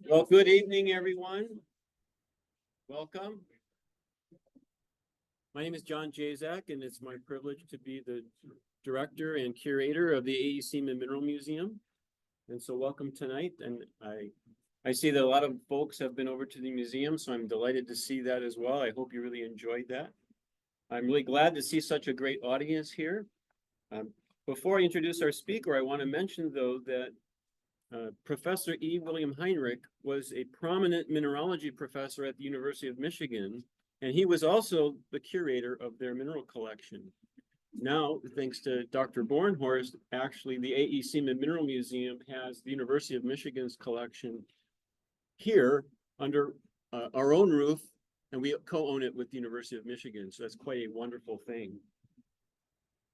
Well, good evening, everyone. Welcome. My name is John Jazak, and it's my privilege to be the director and curator of the AEC Mineral Museum. And so welcome tonight. And I see that a lot of folks have been over to the museum, so I'm delighted to see that as well. I hope you really enjoyed that. I'm really glad to see such a great audience here. Before I introduce our speaker, I want to mention, though, that Professor E. William Heinrich was a prominent mineralogy professor at the University of Michigan, and he was also the curator of their mineral collection. Now, thanks to Dr. Bornhorst, actually the AEC Mineral Museum has the University of Michigan's collection here under our own roof, and we co-own it with the University of Michigan, so that's quite a wonderful thing.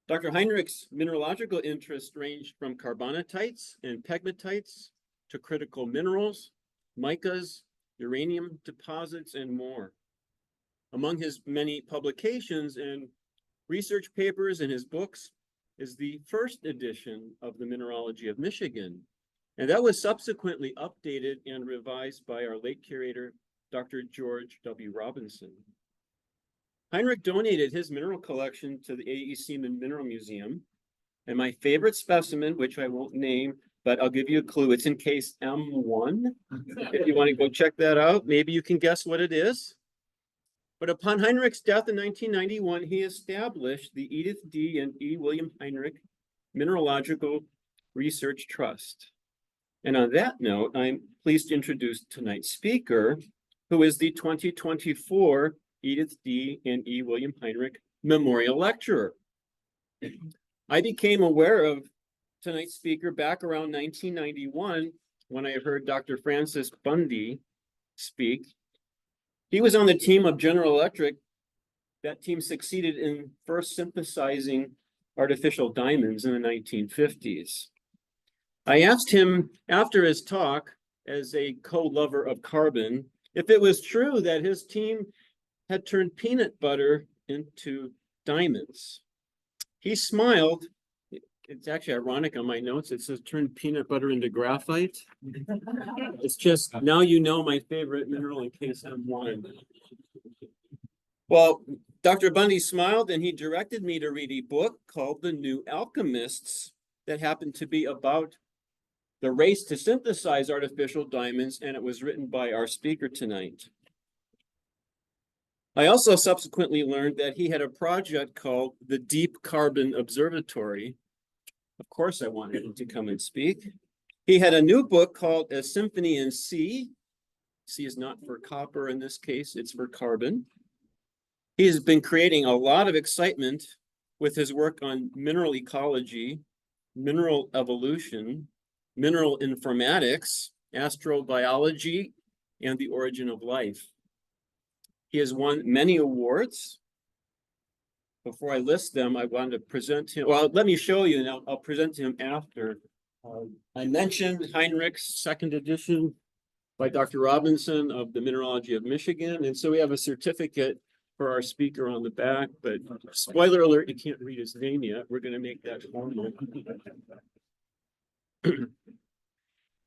Dr. Heinrich's mineralogical interests ranged from carbonatites and pegmatites to critical minerals, micas, uranium deposits, and more. Among his many publications and research papers in his books is the first edition of the Mineralogy of Michigan, and that was subsequently updated and revised by our late curator, Dr. George W. Robinson. Heinrich donated his mineral collection to the AEC Mineral Museum, and my favorite specimen, which I won't name, but I'll give you a clue, it's in case M1. If you want to go check that out, maybe you can guess what it is. But upon Heinrich's death in 1991, he established the Edith D. and E. William Heinrich Mineralogical Research Trust. And on that note, I'm pleased to introduce tonight's speaker, who is the 2024 Edith D. and E. William Heinrich Memorial Lecturer. I became aware of tonight's speaker back around 1991 when I heard Dr. Francis Bundy speak. He was on the team of General Electric. That team succeeded in first synthesizing artificial diamonds in the 1950s. I asked him after his talk, as a co-lover of carbon, if it was true that his team had turned peanut butter into diamonds. He smiled. It's actually ironic on my notes. It says turned peanut butter into graphite. It's just, now you know my favorite mineral in case I'm one. Well, Dr. Bundy smiled and he directed me to read a book called The New Alchemists that happened to be about the race to synthesize artificial diamonds, and it was written by our speaker tonight. I also subsequently learned that he had a project called the Deep Carbon Observatory. Of course, I wanted him to come and speak. He had a new book called A Symphony in C. C is not for copper in this case, it's for carbon. He has been creating a lot of excitement with his work on mineral ecology, mineral evolution, mineral informatics, astrobiology, and the origin of life. He has won many awards. Before I list them, I wanted to present him. Well, let me show you, and I'll present him after. I mentioned Heinrich's second edition by Dr. Robinson of the Mineralogy of Michigan. And so we have a certificate for our speaker on the back, but spoiler alert, you can't read his name yet. We're going to make that formal.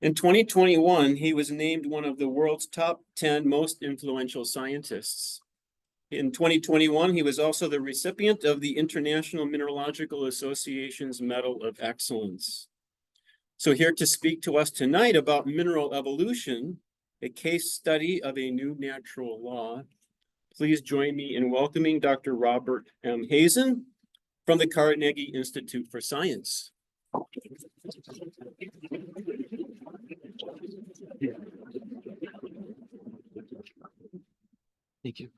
In 2021, he was named one of the world's top 10 most influential scientists. In 2021, he was also the recipient of the International Mineralogical Association's Medal of Excellence. So here to speak to us tonight about mineral evolution, a case study of a new natural law, please join me in welcoming Dr. Robert M. Hazen from the Carnegie Institute for Science. Thank you.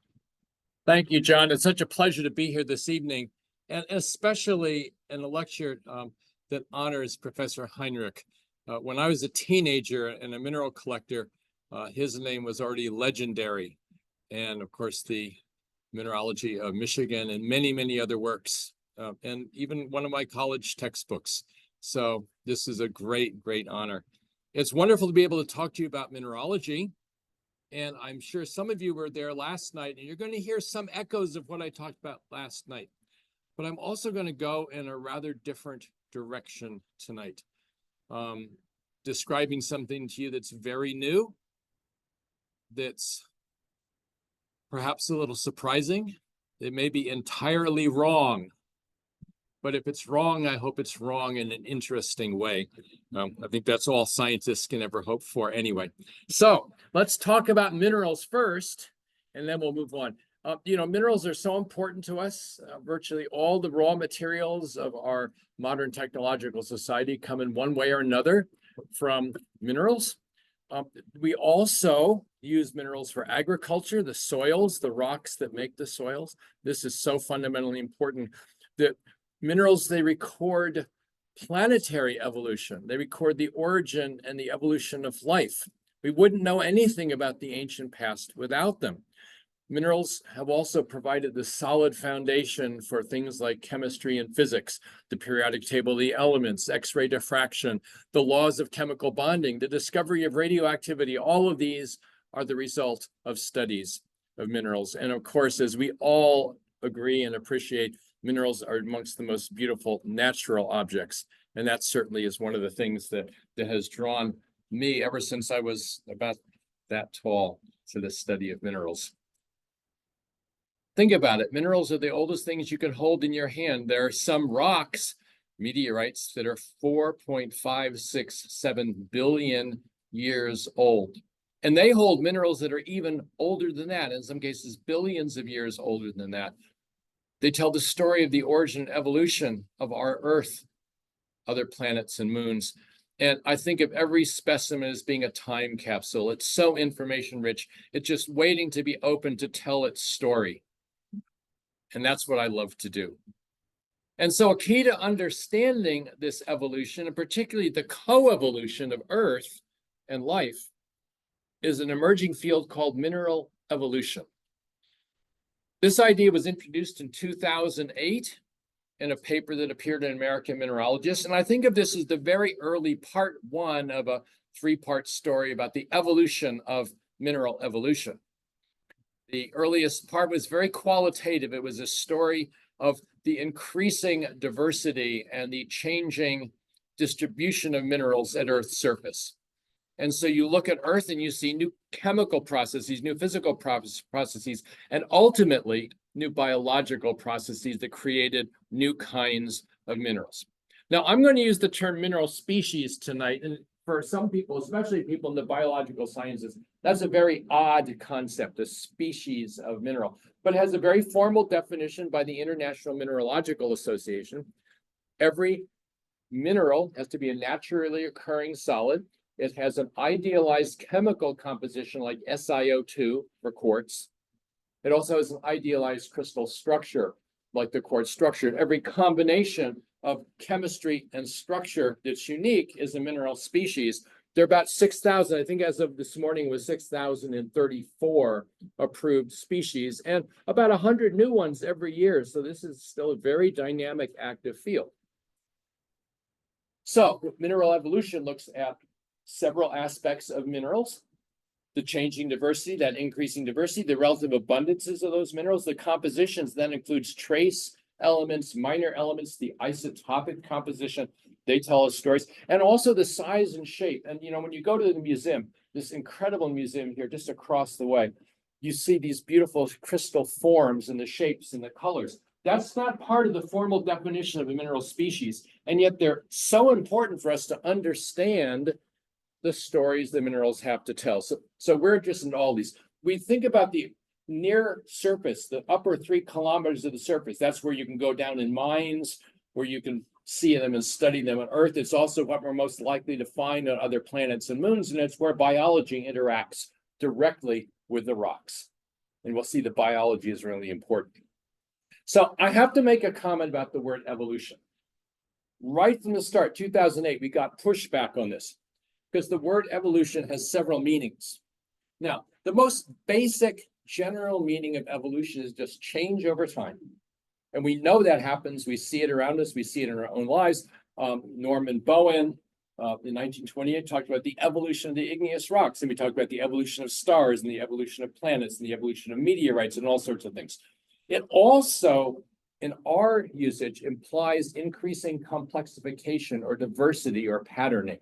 Thank you, John. It's such a pleasure to be here this evening, and especially in a lecture that honors Professor Heinrich. When I was a teenager and a mineral collector, his name was already legendary. And of course, the Mineralogy of Michigan and many, many other works, and even one of my college textbooks. So this is a great, great honor. It's wonderful to be able to talk to you about mineralogy. And I'm sure some of you were there last night, and you're going to hear some echoes of what I talked about last night. But I'm also going to go in a rather different direction tonight. describing something to you that's very new, that's perhaps a little surprising. It may be entirely wrong, but if it's wrong, I hope it's wrong in an interesting way. I think that's all scientists can ever hope for anyway. So let's talk about minerals first, and then we'll move on. Minerals are so important to us. Virtually all the raw materials of our modern technological society come in one way or another from minerals. We also use minerals for agriculture, the soils, the rocks that make the soils. This is so fundamentally important that minerals, they record planetary evolution. They record the origin and the evolution of life. We wouldn't know anything about the ancient past without them. Minerals have also provided the solid foundation for things like chemistry and physics, the periodic table of the elements, X-ray diffraction, the laws of chemical bonding, the discovery of radioactivity. All of these are the result of studies of minerals. And of course, as we all agree and appreciate, minerals are amongst the most beautiful natural objects. And that certainly is one of the things that has drawn me ever since I was about that tall to the study of minerals. Think about it. Minerals are the oldest things you can hold in your hand. There are some rocks, meteorites, that are 4.567 billion years old. And they hold minerals that are even older than that, in some cases, billions of years older than that. They tell the story of the origin and evolution of our Earth, other planets and moons. And I think of every specimen as being a time capsule. It's so information rich. It's just waiting to be opened to tell its story. And that's what I love to do. And so a key to understanding this evolution, and particularly the coevolution of Earth and life, is an emerging field called mineral evolution. This idea was introduced in 2008 in a paper that appeared in American Mineralogist. And I think of this as the very early part one of a three-part story about the evolution of mineral evolution. The earliest part was very qualitative. It was a story of the increasing diversity and the changing distribution of minerals at Earth's surface. And so you look at Earth and you see new chemical processes, new physical processes, and ultimately new biological processes that created new kinds of minerals. Now, I'm going to use the term mineral species tonight. And for some people, especially people in the biological sciences, that's a very odd concept, a species of mineral, but it has a very formal definition by the International Mineralogical Association. Every mineral has to be a naturally occurring solid. It has an idealized chemical composition like SiO2 for quartz. It also has an idealized crystal structure like the quartz structure. Every combination of chemistry and structure that's unique is a mineral species. There are about 6,000, I think as of this morning was 6,034 approved species, and about 100 new ones every year. So this is still a very dynamic, active field. So mineral evolution looks at several aspects of minerals: the changing diversity, that increasing diversity, the relative abundances of those minerals, the compositions, that includes trace elements, minor elements, the isotopic composition, they tell us stories, and also the size and shape. And when you go to the museum, this incredible museum here just across the way, you see these beautiful crystal forms and the shapes and the colors. That's not part of the formal definition of a mineral species, and yet they're so important for us to understand the stories the minerals have to tell. So we're interested in all these. We think about the near surface, the upper 3 kilometers of the surface. That's where you can go down in mines, where you can see them and study them on Earth. It's also what we're most likely to find on other planets and moons, and it's where biology interacts directly with the rocks. And we'll see that biology is really important. So I have to make a comment about the word evolution. Right from the start, 2008, we got pushback on this, because the word evolution has several meanings. Now, the most basic general meaning of evolution is just change over time. And we know that happens. We see it around us. We see it in our own lives. Norman Bowen in 1928 talked about the evolution of the igneous rocks. And we talked about the evolution of stars and the evolution of planets and the evolution of meteorites and all sorts of things. It also in our usage implies increasing complexification or diversity or patterning.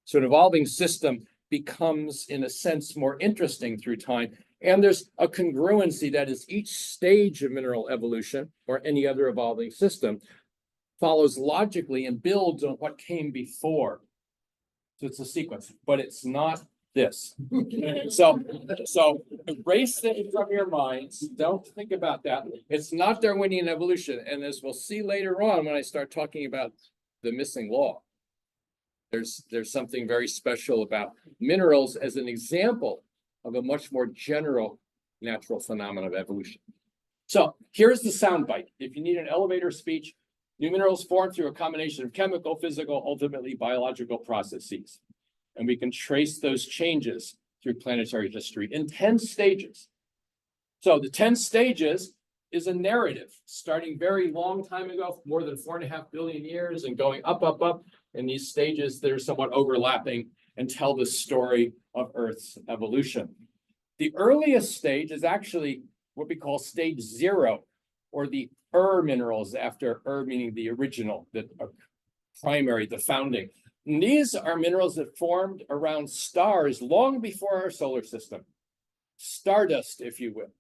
So an evolving system becomes, in a sense, more interesting through time. And there's a congruency that is each stage of mineral evolution or any other evolving system follows logically and builds on what came before. So it's a sequence, but it's not this. So erase it from your minds. Don't think about that. It's not Darwinian evolution. And as we'll see later on, when I start talking about the missing law, there's something very special about minerals as an example of a much more general natural phenomenon of evolution. So here's the soundbite. If you need an elevator speech, new minerals form through a combination of chemical, physical, ultimately biological processes. And we can trace those changes through planetary history in 10 stages. So the 10 stages is a narrative starting very long time ago, more than 4.5 billion years, and going up, up, up. In these stages, they're somewhat overlapping and tell the story of Earth's evolution. The earliest stage is actually what we call stage 0, or the minerals, after meaning the original, the primary, the founding. And these are minerals that formed around stars long before our solar system. Stardust, if you will.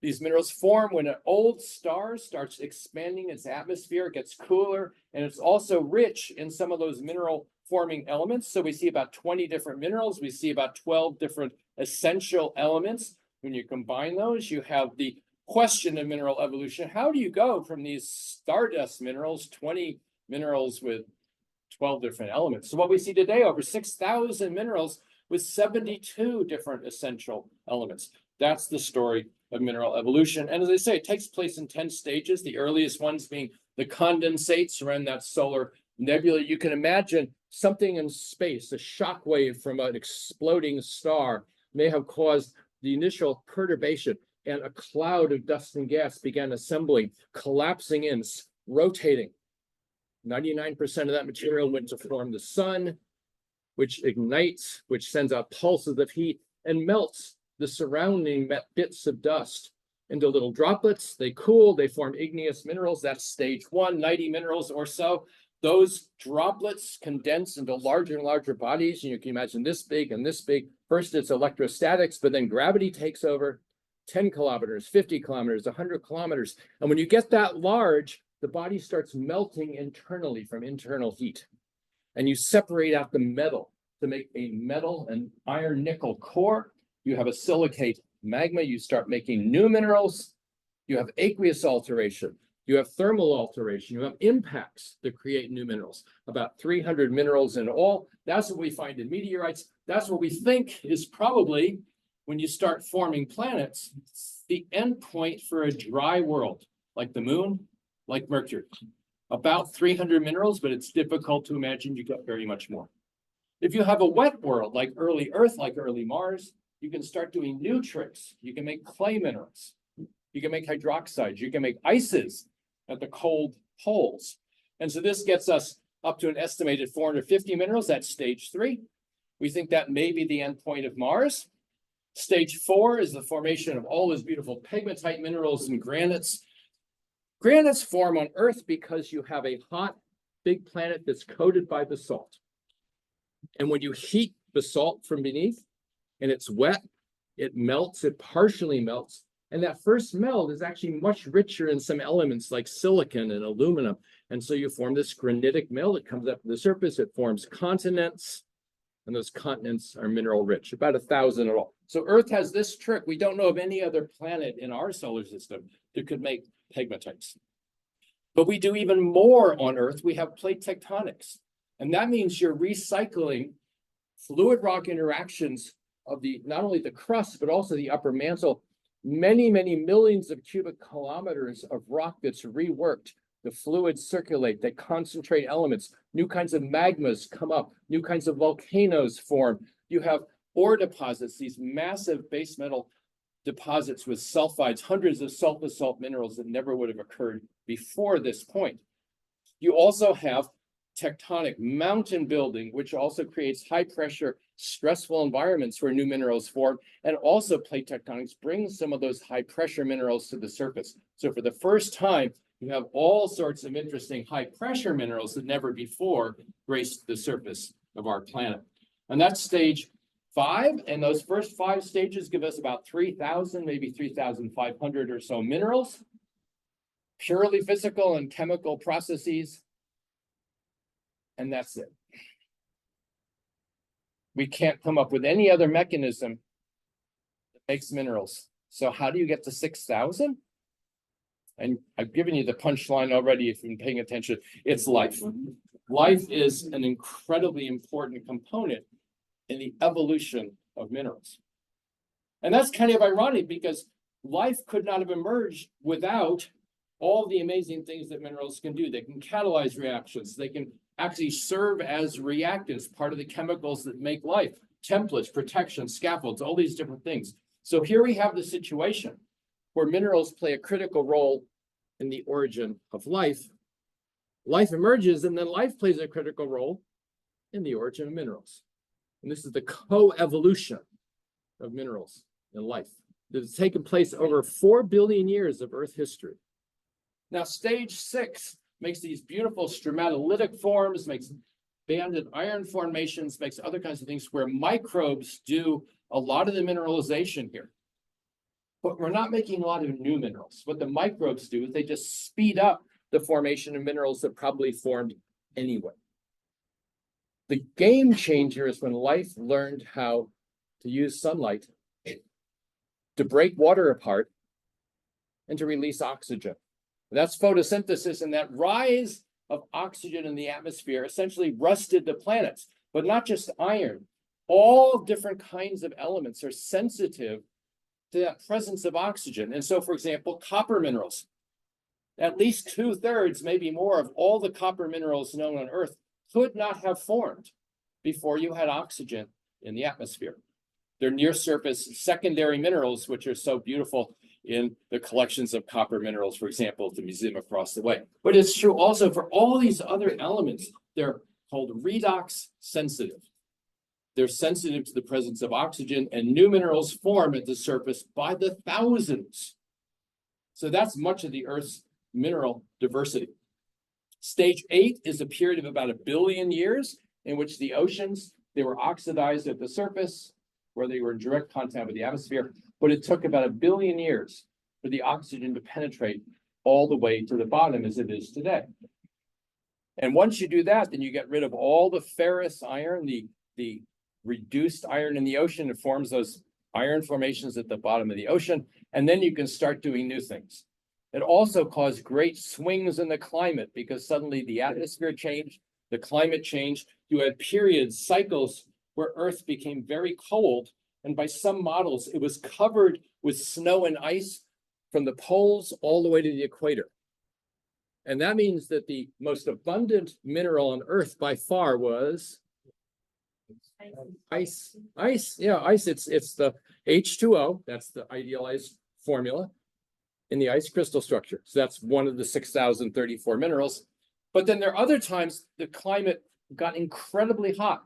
These minerals form when an old star starts expanding its atmosphere, it gets cooler, and it's also rich in some of those mineral forming elements. So we see about 20 different minerals. We see about 12 different essential elements. When you combine those, you have the question of mineral evolution. How do you go from these stardust minerals, 20 minerals with 12 different elements? So what we see today, over 6,000 minerals with 72 different essential elements. That's the story of mineral evolution. And as I say, it takes place in 10 stages, the earliest ones being the condensates around that solar nebula. You can imagine something in space, a shock wave from an exploding star may have caused the initial perturbation, and a cloud of dust and gas began assembling, collapsing in, rotating. 99% of that material went to form the sun, which ignites, which sends out pulses of heat and melts the surrounding bits of dust into little droplets. They cool, they form igneous minerals. That's stage 1, 90 minerals or so. Those droplets condense into larger and larger bodies. And you can imagine this big and this big. First, it's electrostatics, but then gravity takes over. 10 kilometers, 50 kilometers, 100 kilometers. And when you get that large, the body starts melting internally from internal heat. And you separate out the metal to make a metal and iron nickel core. You have a silicate magma. You start making new minerals. You have aqueous alteration. You have thermal alteration. You have impacts that create new minerals. About 300 minerals in all. That's what we find in meteorites. That's what we think is probably, when you start forming planets, the endpoint for a dry world, like the moon, like Mercury. About 300 minerals, but it's difficult to imagine you get very much more. If you have a wet world, like early Earth, like early Mars, you can start doing new tricks. You can make clay minerals. You can make hydroxides. You can make ices at the cold poles. And so this gets us up to an estimated 450 minerals. That's stage 3. We think that may be the endpoint of Mars. Stage 4 is the formation of all those beautiful pegmatite minerals and granites. Granites form on Earth because you have a hot, big planet that's coated by basalt. And when you heat basalt from beneath, and it's wet, it melts, it partially melts. And that first melt is actually much richer in some elements like silicon and aluminum. And so you form this granitic melt. It comes up to the surface, it forms continents, and those continents are mineral rich, about 1,000 in all. So Earth has this trick. We don't know of any other planet in our solar system that could make pegmatites. But we do even more on Earth. We have plate tectonics. And that means you're recycling fluid rock interactions of the not only the crust, but also the upper mantle. Many, many millions of cubic kilometers of rock that's reworked. The fluids circulate, they concentrate elements. New kinds of magmas come up. New kinds of volcanoes form. You have ore deposits, these massive base metal deposits with sulfides, hundreds of salt-basalt minerals that never would have occurred before this point. You also have tectonic mountain building, which also creates high pressure, stressful environments where new minerals form. And also plate tectonics brings some of those high pressure minerals to the surface. So for the first time, you have all sorts of interesting high pressure minerals that never before graced the surface of our planet. And that's stage 5. And those first 5 stages give us about 3,000, maybe 3,500 or so minerals, purely physical and chemical processes. And that's it. We can't come up with any other mechanism that makes minerals. So how do you get to 6,000? And I've given you the punchline already if you've been paying attention. It's life. Life is an incredibly important component in the evolution of minerals. And that's kind of ironic because life could not have emerged without all the amazing things that minerals can do. They can catalyze reactions. They can actually serve as reactants, part of the chemicals that make life, templates, protection, scaffolds, all these different things. So here we have the situation where minerals play a critical role in the origin of life. Life emerges, and then life plays a critical role in the origin of minerals. And this is the co-evolution of minerals and life that has taken place over 4 billion years of Earth history. Now, stage 6 makes these beautiful stromatolitic forms, makes banded iron formations, makes other kinds of things where microbes do a lot of the mineralization here. But we're not making a lot of new minerals. What the microbes do is they just speed up the formation of minerals that probably formed anyway. The game changer is when life learned how to use sunlight to break water apart and to release oxygen. That's photosynthesis, and that rise of oxygen in the atmosphere essentially rusted the planets, but not just iron. All different kinds of elements are sensitive to that presence of oxygen. And so, for example, copper minerals, at least 2/3, maybe more, of all the copper minerals known on Earth could not have formed before you had oxygen in the atmosphere. They're near surface secondary minerals, which are so beautiful in the collections of copper minerals, for example, at the museum across the way. But it's true also for all these other elements. They're called redox sensitive. They're sensitive to the presence of oxygen, and new minerals form at the surface by the thousands. So that's much of the Earth's mineral diversity. Stage 8 is a period of about 1 billion years in which the oceans, they were oxidized at the surface where they were in direct contact with the atmosphere, but it took about 1 billion years for the oxygen to penetrate all the way to the bottom as it is today. And once you do that, then you get rid of all the ferrous iron, the reduced iron in the ocean. It forms those iron formations at the bottom of the ocean, and then you can start doing new things. It also caused great swings in the climate because suddenly the atmosphere changed, the climate changed. You had periods, cycles where Earth became very cold, and by some models, it was covered with snow and ice from the poles all the way to the equator. And that means that the most abundant mineral on Earth by far was ice. Ice, yeah, ice. It's the H2O. That's the idealized formula in the ice crystal structure. So that's one of the 6,034 minerals. But then there are other times the climate got incredibly hot.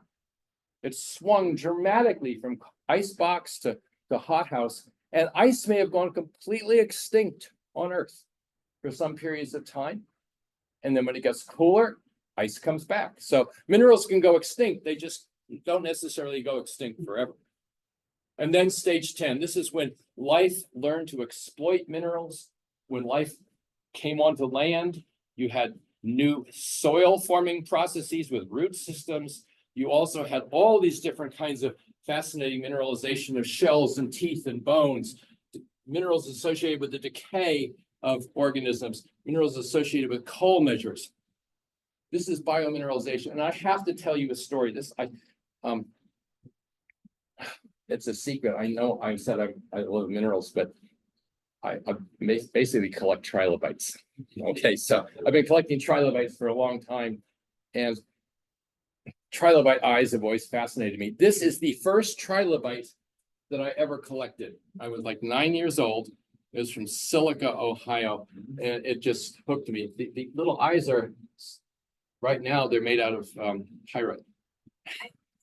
It swung dramatically from icebox to hothouse, and ice may have gone completely extinct on Earth for some periods of time. And then when it gets cooler, ice comes back. So minerals can go extinct. They just don't necessarily go extinct forever. And then stage 10, this is when life learned to exploit minerals. When life came onto land, you had new soil forming processes with root systems. You also had all these different kinds of fascinating mineralization of shells and teeth and bones, minerals associated with the decay of organisms, minerals associated with coal measures. This is biomineralization. And I have to tell you a story. It's a secret. I know I said I love minerals, but I basically collect trilobites. Okay, so I've been collecting trilobites for a long time, and trilobite eyes have always fascinated me. This is the first trilobite that I ever collected. I was like 9 years old. It was from Silica, Ohio, and it just hooked me. The little eyes are Right now, they're made out of pyrite.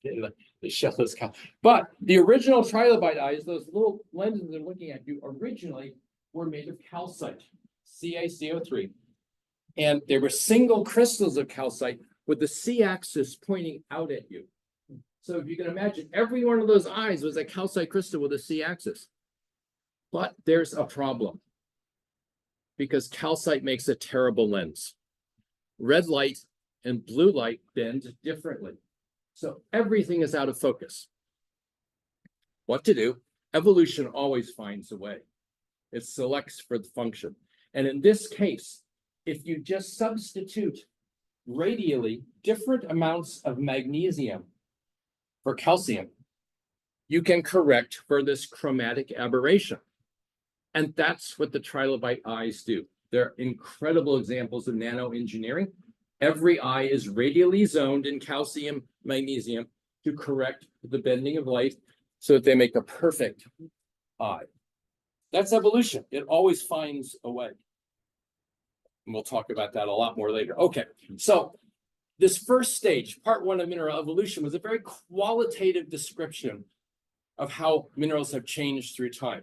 The shell is but the original trilobite eyes, those little lenses they're looking at you, originally were made of calcite, CaCO3. And they were single crystals of calcite with the C-axis pointing out at you. So if you can imagine, every one of those eyes was a calcite crystal with a C-axis. But there's a problem, because calcite makes a terrible lens. Red light and blue light bend differently. So everything is out of focus. What to do? Evolution always finds a way. It selects for the function. And in this case, if you just substitute radially different amounts of magnesium for calcium, you can correct for this chromatic aberration. And that's what the trilobite eyes do. They're incredible examples of nanoengineering. Every eye is radially zoned in calcium, magnesium to correct the bending of light so that they make a perfect eye. That's evolution. It always finds a way. And we'll talk about that a lot more later. Okay, so this first stage, part one of mineral evolution, was a very qualitative description of how minerals have changed through time.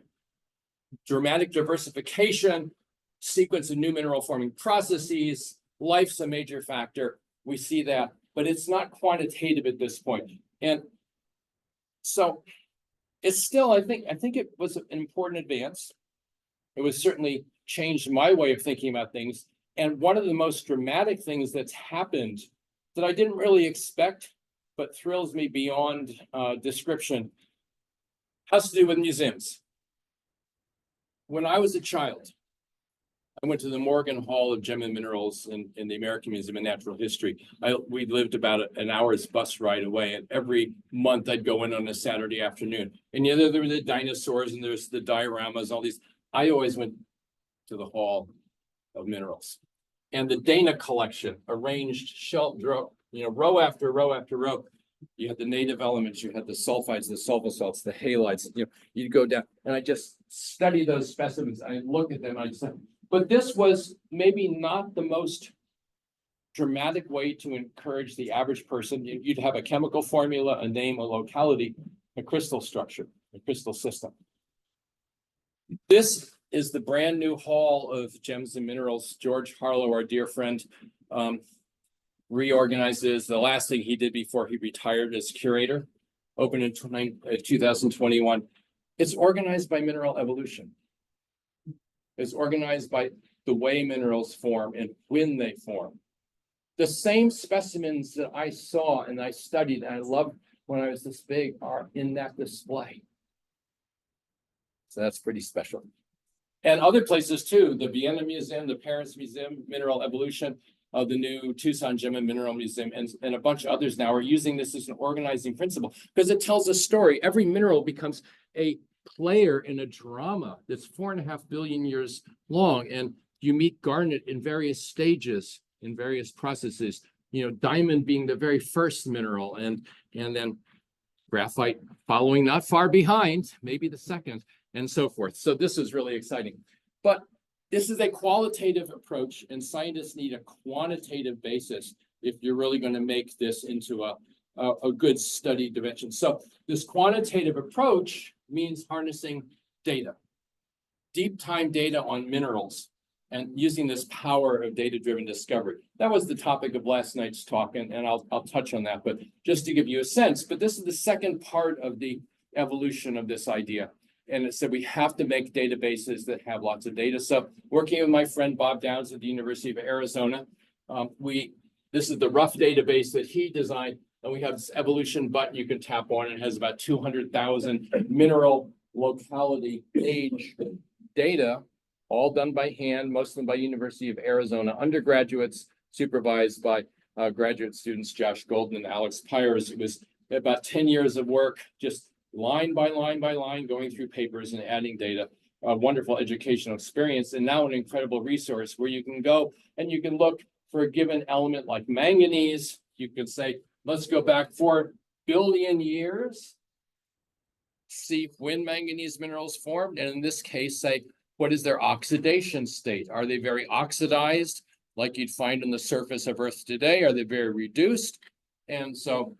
Dramatic diversification, sequence of new mineral forming processes, life's a major factor. We see that, but it's not quantitative at this point. And so it's still, I think it was an important advance. It was certainly changed my way of thinking about things. And one of the most dramatic things that's happened that I didn't really expect, but thrills me beyond description, has to do with museums. When I was a child, I went to the Morgan Hall of Gem and Minerals in the American Museum of Natural History. We lived about an hour's bus ride away, and every month I'd go in on a Saturday afternoon. And there were the dinosaurs and there's the dioramas, all these. I always went to the Hall of Minerals. And the Dana collection, arranged shelf, row after row after row. You had the native elements, you had the sulfides, the sulfosalts, the halides. You'd go down, and I just study those specimens. I look at them, and I just. But this was maybe not the most dramatic way to encourage the average person. You'd have a chemical formula, a name, a locality, a crystal structure, a crystal system. This is the brand new Hall of Gems and Minerals. George Harlow, our dear friend, reorganizes. The last thing he did before he retired as curator, opened in 2021. It's organized by mineral evolution. It's organized by the way minerals form and when they form. The same specimens that I saw and I studied and I loved when I was this big are in that display. So that's pretty special. And other places too, the Vienna Museum, the Paris Museum, Mineral Evolution, the new Tucson Gem and Mineral Museum, and a bunch of others now are using this as an organizing principle because it tells a story. Every mineral becomes a player in a drama that's 4.5 billion years long. And you meet garnet in various stages, in various processes, diamond being the very first mineral, and then graphite following not far behind, maybe the second, and so forth. So this is really exciting. But this is a qualitative approach, and scientists need a quantitative basis if you're really going to make this into a good study dimension. So this quantitative approach means harnessing data, deep time data on minerals, and using this power of data-driven discovery. That was the topic of last night's talk, and I'll touch on that, but just to give you a sense. But this is the second part of the evolution of this idea. And it said we have to make databases that have lots of data. So working with my friend Bob Downs at the University of Arizona, this is the rough database that he designed. And we have this evolution button you can tap on. It has about 200,000 mineral locality age data, all done by hand, most of them by University of Arizona undergraduates, supervised by graduate students, Josh Golden and Alex Pyers. It was about 10 years of work, just line by line by line, going through papers and adding data. A wonderful educational experience, and now an incredible resource where you can go and you can look for a given element like manganese. You could say, let's go back 4 billion years, see when manganese minerals formed, and in this case, say, what is their oxidation state? Are they very oxidized? like you'd find on the surface of Earth today? Are they very reduced? And so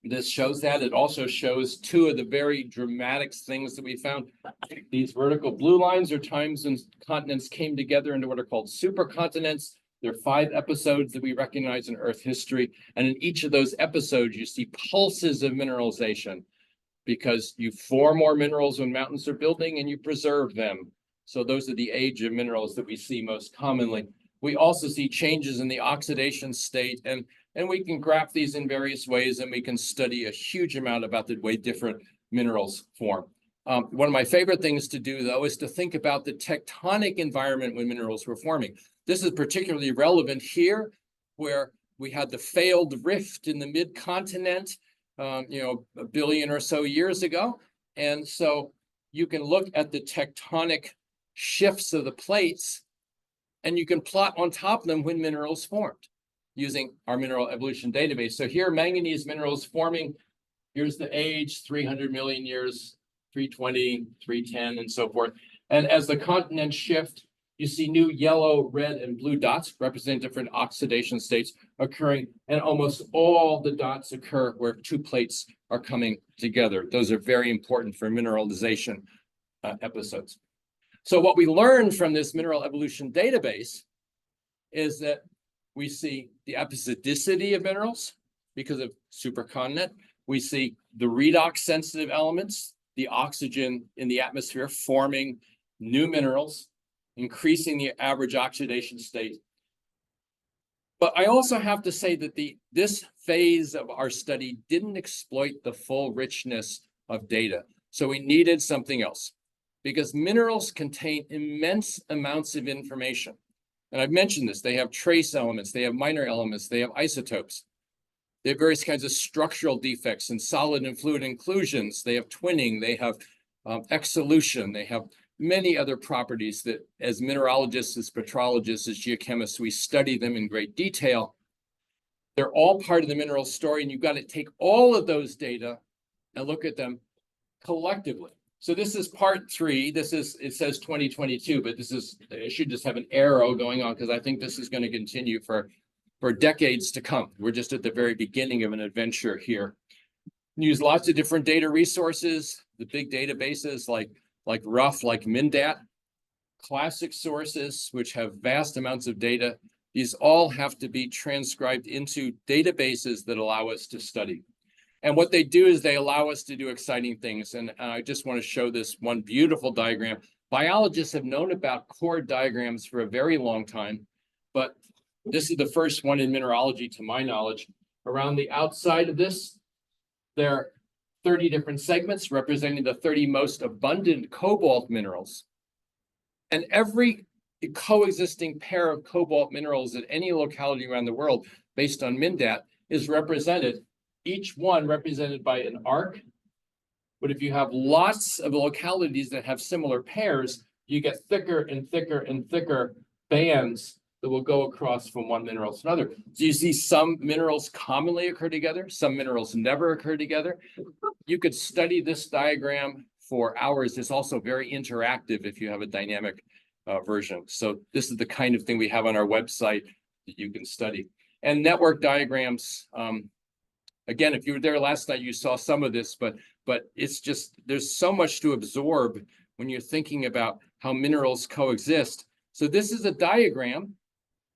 this shows that. It also shows two of the very dramatic things that we found. These vertical blue lines are times when continents came together into what are called supercontinents. There are 5 episodes that we recognize in Earth history. And in each of those episodes, you see pulses of mineralization because you form more minerals when mountains are building and you preserve them. So those are the age of minerals that we see most commonly. We also see changes in the oxidation state, and we can graph these in various ways, and we can study a huge amount about the way different minerals form. One of my favorite things to do, though, is to think about the tectonic environment when minerals were forming. This is particularly relevant here, where we had the failed rift in the mid-continent, a billion or so years ago. And so you can look at the tectonic shifts of the plates, and you can plot on top of them when minerals formed using our mineral evolution database. So here, manganese minerals forming, here's the age, 300 million years, 320, 310, and so forth. And as the continents shift, you see new yellow, red, and blue dots represent different oxidation states occurring, and almost all the dots occur where 2 plates are coming together. Those are very important for mineralization episodes. So what we learned from this mineral evolution database is that we see the episodicity of minerals because of supercontinent. We see the redox sensitive elements, the oxygen in the atmosphere forming new minerals, increasing the average oxidation state. But I also have to say that this phase of our study didn't exploit the full richness of data. So we needed something else, because minerals contain immense amounts of information. And I've mentioned this, they have trace elements, they have minor elements, they have isotopes. They have various kinds of structural defects and solid and fluid inclusions. They have twinning, they have exsolution, they have many other properties that as mineralogists, as petrologists, as geochemists, we study them in great detail. They're all part of the mineral story, and you've got to take all of those data and look at them collectively. So this is part 3. It says 2022, but it should just have an arrow going on because I think this is going to continue for decades to come. We're just at the very beginning of an adventure here. Use lots of different data resources, the big databases like RUF, like MinDat, classic sources, which have vast amounts of data. These all have to be transcribed into databases that allow us to study. And what they do is they allow us to do exciting things. And I just want to show this one beautiful diagram. Biologists have known about chord diagrams for a very long time, but this is the first one in mineralogy, to my knowledge. Around the outside of this, there are 30 different segments representing the 30 most abundant cobalt minerals. And every coexisting pair of cobalt minerals at any locality around the world, based on MinDat, is represented, each one represented by an arc. But if you have lots of localities that have similar pairs, you get thicker and thicker and thicker bands that will go across from one mineral to another. So you see some minerals commonly occur together, some minerals never occur together. You could study this diagram for hours. It's also very interactive if you have a dynamic version. So this is the kind of thing we have on our website that you can study. And network diagrams, again, if you were there last night, you saw some of this, but it's just, there's so much to absorb when you're thinking about how minerals coexist. So this is a diagram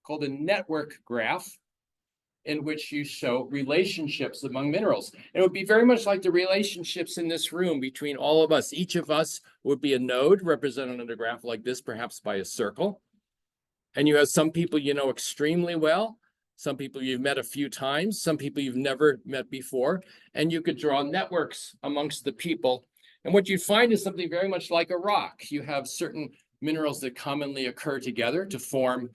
called a network graph in which you show relationships among minerals. It would be very much like the relationships in this room between all of us. Each of us would be a node represented on a graph like this, perhaps by a circle. And you have some people you know extremely well, some people you've met a few times, some people you've never met before, and you could draw networks amongst the people. And what you find is something very much like a rock. You have certain minerals that commonly occur together to form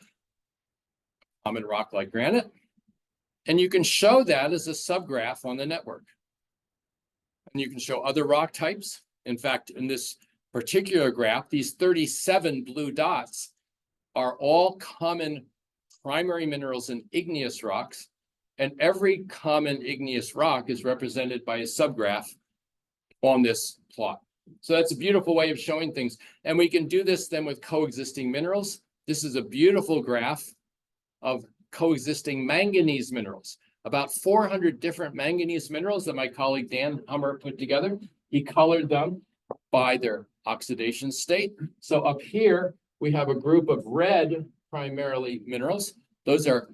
common rock like granite. And you can show that as a subgraph on the network. And you can show other rock types. In fact, in this particular graph, these 37 blue dots are all common primary minerals in igneous rocks. And every common igneous rock is represented by a subgraph on this plot. So that's a beautiful way of showing things. And we can do this then with coexisting minerals. This is a beautiful graph of coexisting manganese minerals. About 400 different manganese minerals that my colleague Dan Hummer put together. He colored them by their oxidation state. So up here, we have a group of red, primarily minerals. Those are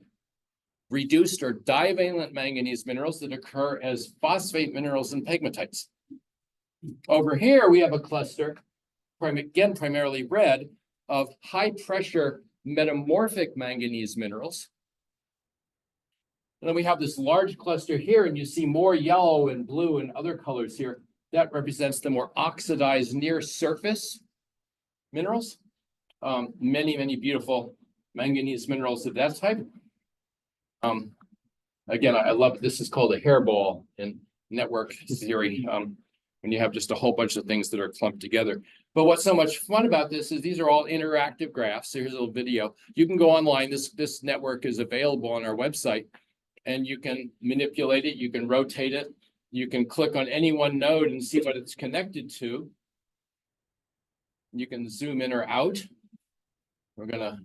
reduced or divalent manganese minerals that occur as phosphate minerals and pegmatites. Over here, we have a cluster, again, primarily red, of high pressure metamorphic manganese minerals. And then we have this large cluster here, and you see more yellow and blue and other colors here. That represents the more oxidized near surface minerals. Many beautiful manganese minerals of that type. Again, I love, this is called a hairball in network theory, when you have just a whole bunch of things that are clumped together. But what's so much fun about this is these are all interactive graphs. So here's a little video. You can go online. This network is available on our website, and you can manipulate it. You can rotate it. You can click on any one node and see what it's connected to. You can zoom in or out. We're gonna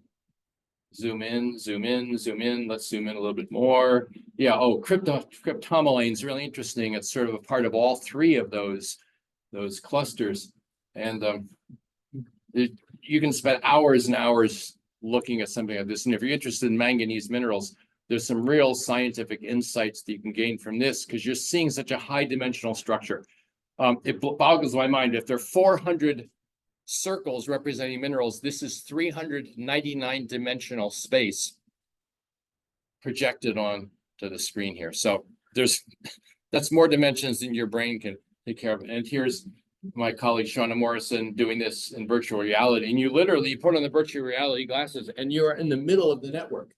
zoom in, zoom in, zoom in. Let's zoom in a little bit more. Yeah, oh, cryptomylane is really interesting. It's sort of a part of all three of those clusters. And you can spend hours and hours looking at something like this. And if you're interested in manganese minerals, there's some real scientific insights that you can gain from this because you're seeing such a high dimensional structure. It boggles my mind. If there are 400 circles representing minerals, this is 399 dimensional space projected on to the screen here. So that's more dimensions than your brain can take care of. And here's my colleague Shauna Morrison doing this in virtual reality. And you literally put on the virtual reality glasses and you're in the middle of the network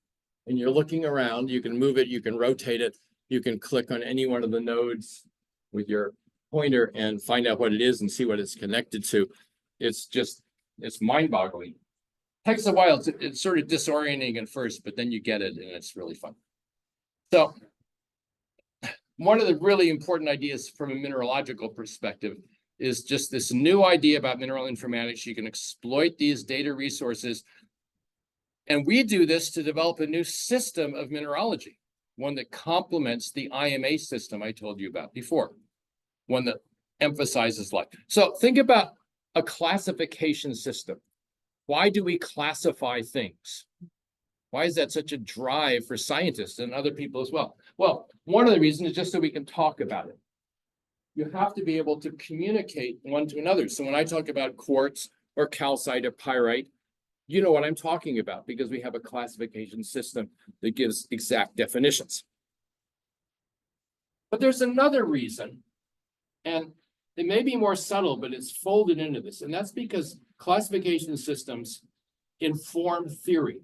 and you're looking around. You can move it, you can rotate it, you can click on any one of the nodes with your pointer and find out what it is and see what it's connected to. It's mind-boggling. Takes a while. It's sort of disorienting at first, but then you get it and it's really fun. So one of the really important ideas from a mineralogical perspective is just this new idea about mineral informatics. You can exploit these data resources. And we do this to develop a new system of mineralogy, one that complements the IMA system I told you about before, one that emphasizes life. So think about a classification system. Why do we classify things? Why is that such a drive for scientists and other people as well? Well, one of the reasons is just so we can talk about it. You have to be able to communicate one to another. So when I talk about quartz or calcite or pyrite, you know what I'm talking about because we have a classification system that gives exact definitions. But there's another reason, and it may be more subtle, but it's folded into this. And that's because classification systems inform theory.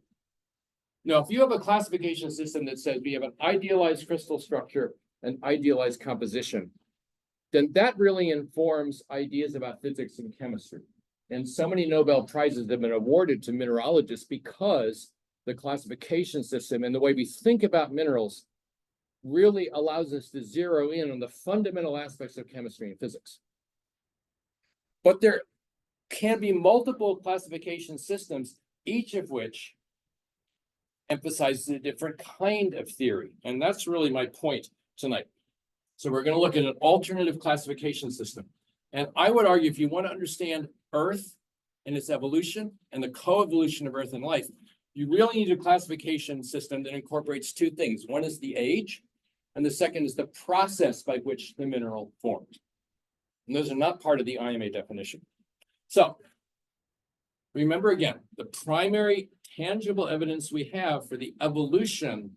Now, if you have a classification system that says we have an idealized crystal structure and idealized composition, then that really informs ideas about physics and chemistry. And so many Nobel Prizes have been awarded to mineralogists because the classification system and the way we think about minerals really allows us to zero in on the fundamental aspects of chemistry and physics. But there can be multiple classification systems, each of which emphasizes a different kind of theory. And that's really my point tonight. So we're going to look at an alternative classification system. And I would argue if you want to understand Earth and its evolution and the coevolution of Earth and life, you really need a classification system that incorporates two things. One is the age, and the second is the process by which the mineral formed. And those are not part of the IMA definition. So remember again, the primary tangible evidence we have for the evolution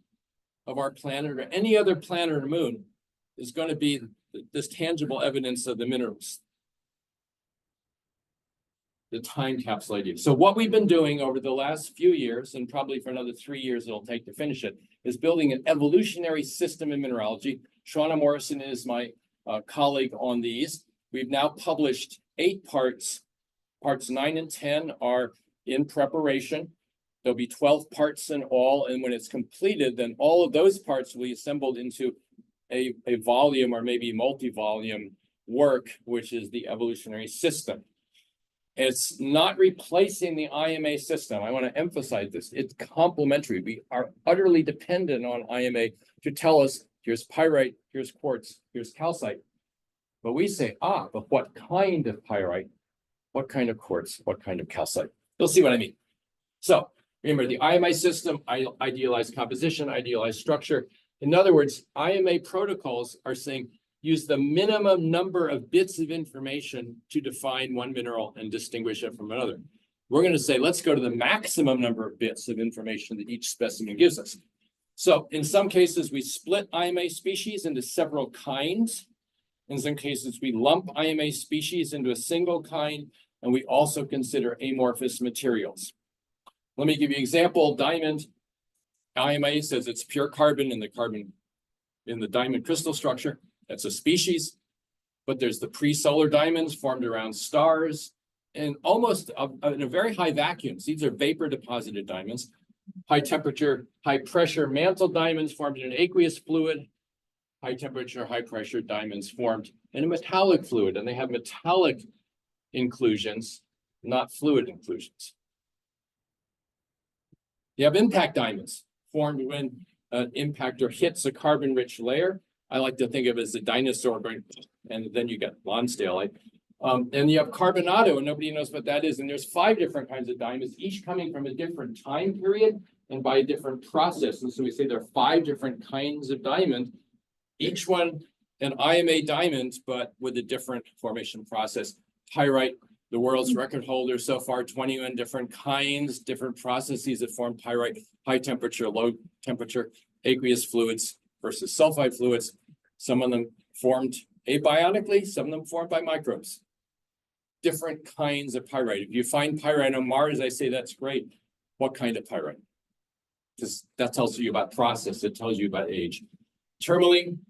of our planet or any other planet or moon is going to be this tangible evidence of the minerals, the time capsule idea. So what we've been doing over the last few years, and probably for another 3 years it'll take to finish it, is building an evolutionary system in mineralogy. Shauna Morrison is my colleague on these. We've now published 8 parts. Parts 9 and 10 are in preparation. There'll be 12 parts in all, and when it's completed, then all of those parts will be assembled into a volume or maybe multi-volume work, which is the evolutionary system. It's not replacing the IMA system. I want to emphasize this. It's complementary. We are utterly dependent on IMA to tell us here's pyrite, here's quartz, here's calcite. But we say, but what kind of pyrite, what kind of quartz, what kind of calcite? You'll see what I mean. So remember, the IMA system, idealized composition, idealized structure. In other words, IMA protocols are saying use the minimum number of bits of information to define one mineral and distinguish it from another. We're going to say, let's go to the maximum number of bits of information that each specimen gives us. So in some cases, we split IMA species into several kinds. In some cases, we lump IMA species into a single kind, and we also consider amorphous materials. Let me give you an example. Diamond, IMA says it's pure carbon in the diamond crystal structure. That's a species, but there's the pre-solar diamonds formed around stars and almost in a very high vacuums. These are vapor deposited diamonds, high temperature, high pressure mantle diamonds formed in an aqueous fluid, high temperature, high pressure diamonds formed in a metallic fluid, and they have metallic inclusions, not fluid inclusions. You have impact diamonds formed when an impactor hits a carbon-rich layer. I like to think of it as a dinosaur going, and then you get Lonsdale. And you have carbonado, and nobody knows what that is. And there's 5 different kinds of diamonds, each coming from a different time period and by a different process. And so we say there are 5 different kinds of diamond, each one an IMA diamond, but with a different formation process. Pyrite, the world's record holder so far, 21 different kinds, different processes that form pyrite, high temperature, low temperature, aqueous fluids versus sulfide fluids. Some of them formed abiotically, some of them formed by microbes. Different kinds of pyrite. If you find pyrite on Mars, I say that's great. What kind of pyrite? Because that tells you about process, it tells you about age. Tourmaline,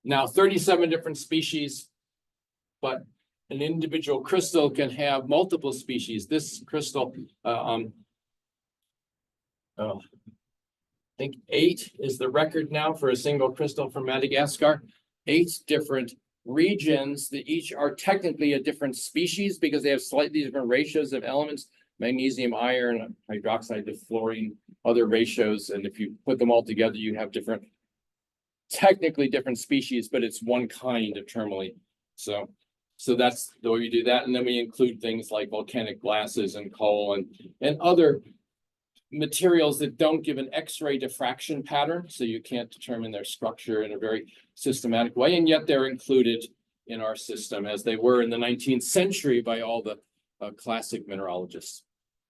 now 37 different species, but an individual crystal can have multiple species. This crystal, I think 8 is the record now for a single crystal from Madagascar. 8 different regions that each are technically a different species because they have slightly different ratios of elements, magnesium, iron, hydroxide to fluorine, other ratios. And if you put them all together, you have different, technically different species, but it's one kind of tourmaline. So that's the way we do that. And then we include things like volcanic glasses and coal and other materials that don't give an X-ray diffraction pattern, so you can't determine their structure in a very systematic way, and yet they're included in our system as they were in the 19th century by all the classic mineralogists.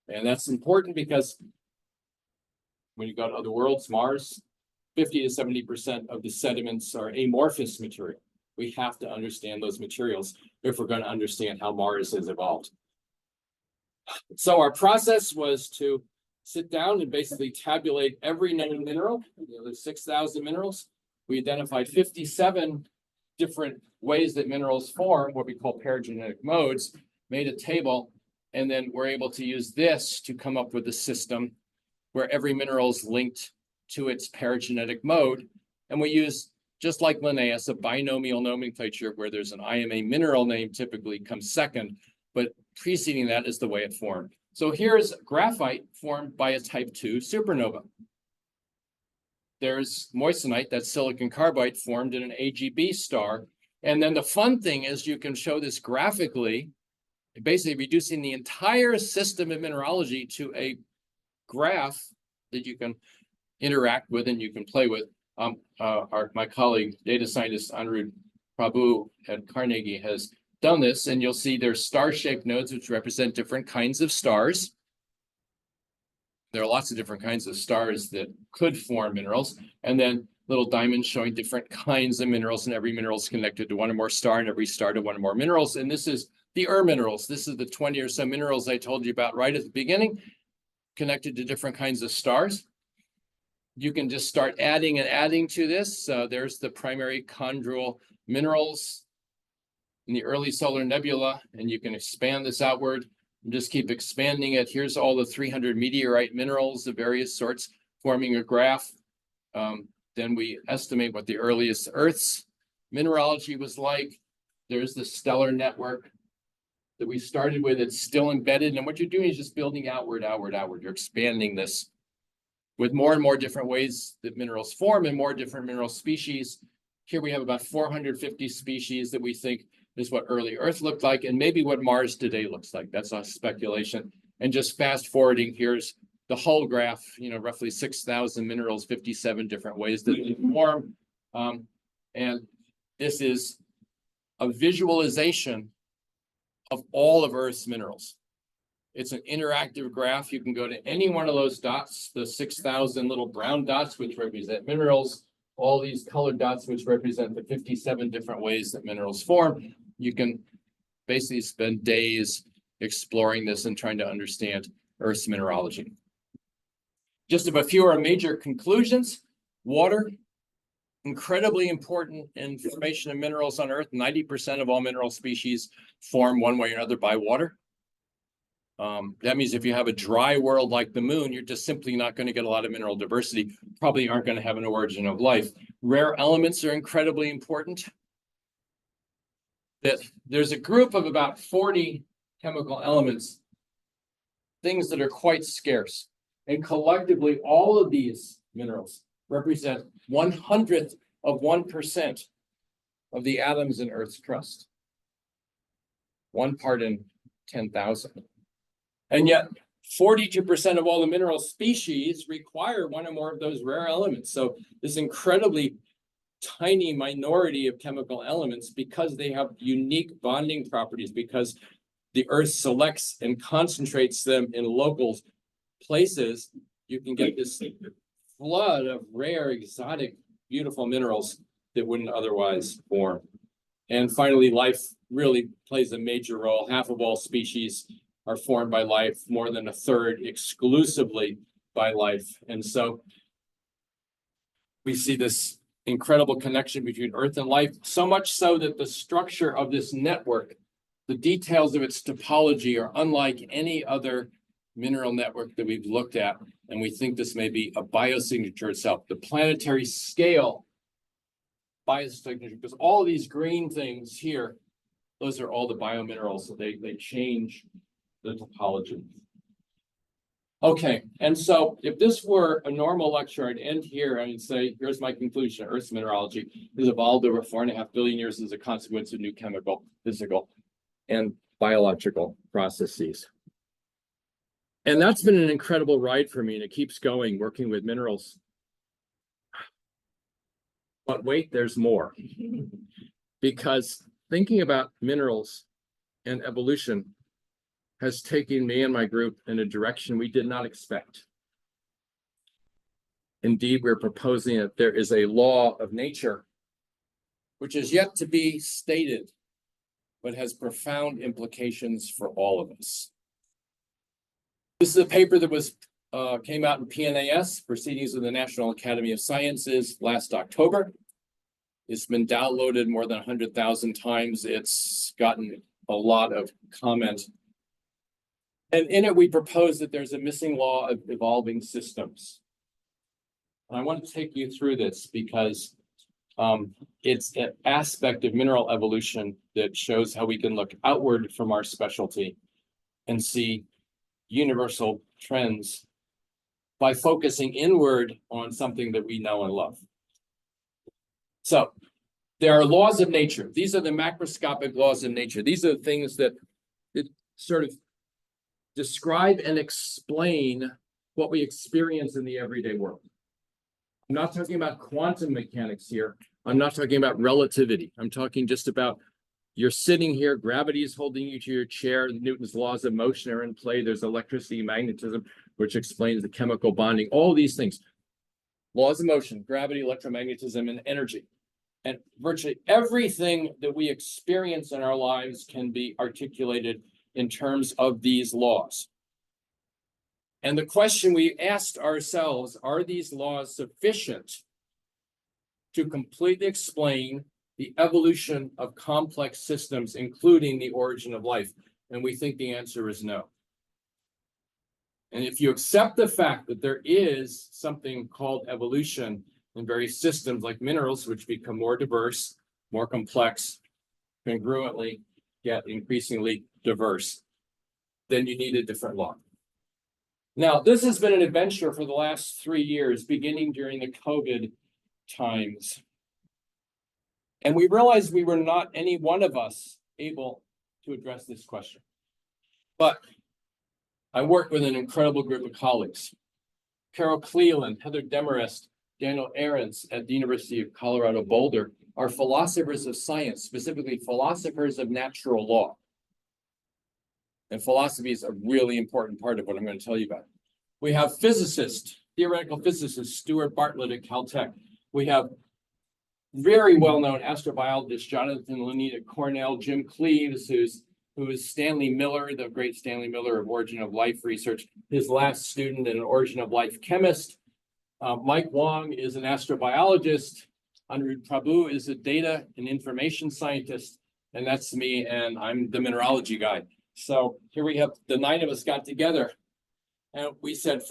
And that's important because when you go to other worlds, Mars, 50 to 70% of the sediments are amorphous material. We have to understand those materials if we're going to understand how Mars has evolved. So our process was to sit down and basically tabulate every known mineral. There's 6,000 minerals. We identified 57 different ways that minerals form, what we call paragenetic modes, made a table, and then we're able to use this to come up with a system where every mineral is linked to its paragenetic mode. And we use, just like Linnaeus, a binomial nomenclature where there's an IMA mineral name typically comes second, but preceding that is the way it formed. So here's graphite formed by a type 2 supernova. There's moissanite, that's silicon carbide, formed in an AGB star. And then the fun thing is you can show this graphically, basically reducing the entire system of mineralogy to a graph that you can interact with and you can play with. My colleague, data scientist Anirudh Prabhu at Carnegie has done this, and you'll see there's star-shaped nodes which represent different kinds of stars. There are lots of different kinds of stars that could form minerals, and then little diamonds showing different kinds of minerals, and every mineral is connected to one or more star, and every star to one or more minerals. And this is the minerals. This is the 20 or so minerals I told you about right at the beginning, connected to different kinds of stars. You can just start adding and adding to this. There's the primary chondrule minerals in the early solar nebula, and you can expand this outward and just keep expanding it. Here's all the 300 meteorite minerals of various sorts forming a graph. Then we estimate what the earliest Earth's mineralogy was like. There's the stellar network. that we started with. It's still embedded. And what you're doing is just building outward, outward, outward. You're expanding this with more and more different ways that minerals form and more different mineral species. Here we have about 450 species that we think is what early Earth looked like, and maybe what Mars today looks like. That's a speculation. And just fast forwarding, here's the whole graph, roughly 6,000 minerals, 57 different ways that they form. And this is a visualization of all of Earth's minerals. It's an interactive graph. You can go to any one of those dots, the 6,000 little brown dots, which represent minerals, all these colored dots, which represent the 57 different ways that minerals form. You can basically spend days exploring this and trying to understand Earth's mineralogy. Just a few of our major conclusions. Water, incredibly important in formation of minerals on Earth. 90% of all mineral species form one way or another by water. That means if you have a dry world like the moon, you're just simply not going to get a lot of mineral diversity, probably aren't going to have an origin of life. Rare elements are incredibly important. That there's a group of about 40 chemical elements, things that are quite scarce. And collectively, all of these minerals represent 1/100th of 1% of the atoms in Earth's crust. 1 part in 10,000. And yet 42% of all the mineral species require one or more of those rare elements. So this incredibly tiny minority of chemical elements, because they have unique bonding properties, because the Earth selects and concentrates them in local places, you can get this flood of rare, exotic, beautiful minerals that wouldn't otherwise form. And finally, life really plays a major role. Half of all species are formed by life, more than 1/3 exclusively by life. And so we see this incredible connection between Earth and life, so much so that the structure of this network, the details of its topology, are unlike any other mineral network that we've looked at. And we think this may be a biosignature itself. The planetary scale biosignature, because all of these green things here, those are all the biominerals. So they change the topology. Okay, and so if this were a normal lecture, I'd end here and say, here's my conclusion. Earth's mineralogy has evolved over 4.5 billion years as a consequence of new chemical, physical, and biological processes. And that's been an incredible ride for me, and it keeps going, working with minerals. But wait, there's more. Because thinking about minerals and evolution has taken me and my group in a direction we did not expect. Indeed, we're proposing that there is a law of nature which is yet to be stated, but has profound implications for all of us. This is a paper that came out in PNAS, Proceedings of the National Academy of Sciences, last October. It's been downloaded more than 100,000 times. It's gotten a lot of comment. And in it, we propose that there's a missing law of evolving systems. And I want to take you through this because it's an aspect of mineral evolution that shows how we can look outward from our specialty and see universal trends by focusing inward on something that we know and love. So there are laws of nature. These are the macroscopic laws of nature. These are the things that sort of describe and explain what we experience in the everyday world. I'm not talking about quantum mechanics here. I'm not talking about relativity. I'm talking just about you're sitting here, gravity is holding you to your chair, Newton's laws of motion are in play, there's electricity, magnetism, which explains the chemical bonding, all these things. Laws of motion, gravity, electromagnetism, and energy. And virtually everything that we experience in our lives can be articulated in terms of these laws. And the question we asked ourselves, are these laws sufficient to completely explain the evolution of complex systems, including the origin of life? And we think the answer is no. And if you accept the fact that there is something called evolution in various systems like minerals, which become more diverse, more complex, congruently, yet increasingly diverse, then you need a different law. Now, this has been an adventure for the last 3 years, beginning during the COVID times. And we realized we were not, any one of us, able to address this question. But I worked with an incredible group of colleagues. Carol Cleland, Heather Demarest, Daniel Ahrens at the University of Colorado Boulder are philosophers of science, specifically philosophers of natural law. And philosophy is a really important part of what I'm going to tell you about. We have physicists, theoretical physicist Stuart Bartlett at Caltech. We have very well-known astrobiologist Jonathan Lenine at Cornell, Jim Cleaves, who is Stanley Miller, the great Stanley Miller of Origin of Life research, his last student and an Origin of Life chemist. Mike Wong is an astrobiologist. Anirudh Prabhu is a data and information scientist. And that's me, and I'm the mineralogy guy. So here we have, the 9 of us got together. And we said,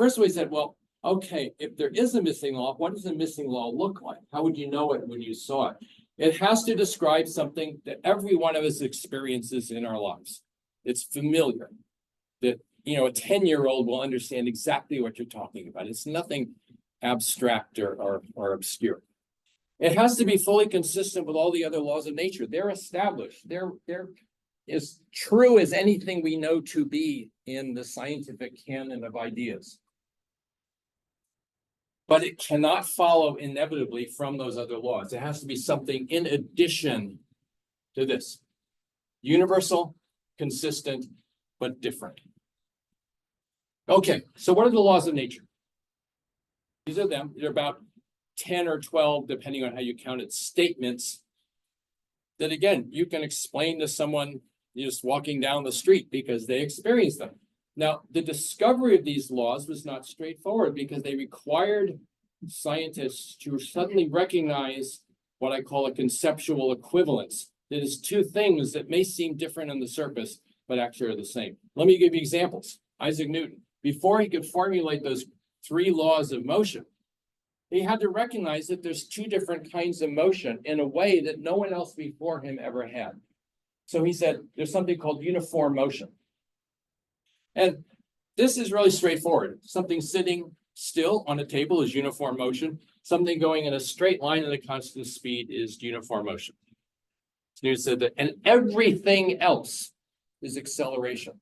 well, okay, if there is a missing law, what does a missing law look like? How would you know it when you saw it? It has to describe something that every one of us experiences in our lives. It's familiar, that, a 10-year-old will understand exactly what you're talking about. It's nothing abstract or obscure. It has to be fully consistent with all the other laws of nature. They're established. They're as true as anything we know to be in the scientific canon of ideas. But it cannot follow inevitably from those other laws. It has to be something in addition to this. Universal, consistent, but different. Okay, so what are the laws of nature? These are them. They're about 10 or 12, depending on how you count it, statements that, again, you can explain to someone just walking down the street because they experienced them. Now, the discovery of these laws was not straightforward because they required scientists to suddenly recognize what I call a conceptual equivalence. That is two things that may seem different on the surface, but actually are the same. Let me give you examples. Isaac Newton, before he could formulate those 3 laws of motion, he had to recognize that there's 2 different kinds of motion in a way that no one else before him ever had. So he said, there's something called uniform motion. And this is really straightforward. Something sitting still on a table is uniform motion. Something going in a straight line at a constant speed is uniform motion. So Newton said that, and everything else is acceleration.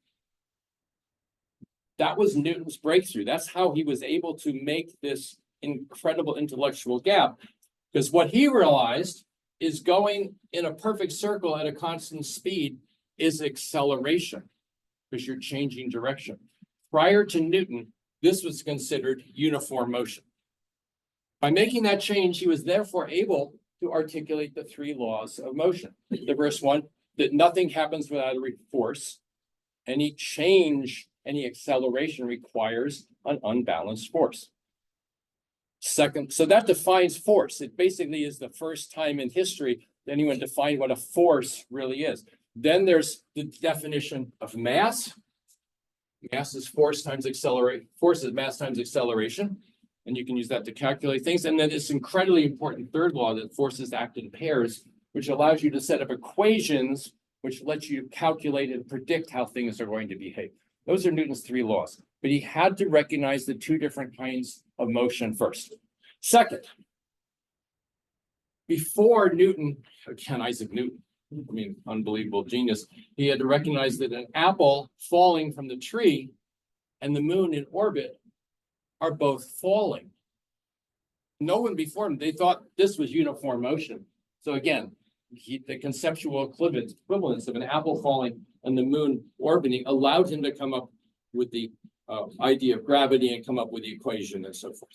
That was Newton's breakthrough. That's how he was able to make this incredible intellectual gap. Because what he realized is going in a perfect circle at a constant speed is acceleration, because you're changing direction. Prior to Newton, this was considered uniform motion. By making that change, he was therefore able to articulate the 3 laws of motion. The first one, that nothing happens without a force. Any change, any acceleration requires an unbalanced force. Second, so that defines force. It basically is the first time in history that anyone defined what a force really is. Then there's the definition of mass. Mass is force times acceleration. Force is mass times acceleration. And you can use that to calculate things. And then this incredibly important 3rd law that forces act in pairs, which allows you to set up equations, which lets you calculate and predict how things are going to behave. Those are Newton's 3 laws. But he had to recognize the 2 different kinds of motion first. Second, before Newton, again, Isaac Newton, unbelievable genius, he had to recognize that an apple falling from the tree and the moon in orbit are both falling. No one before him, they thought this was uniform motion. So again, the conceptual equivalence of an apple falling and the moon orbiting allowed him to come up with the idea of gravity and come up with the equation and so forth.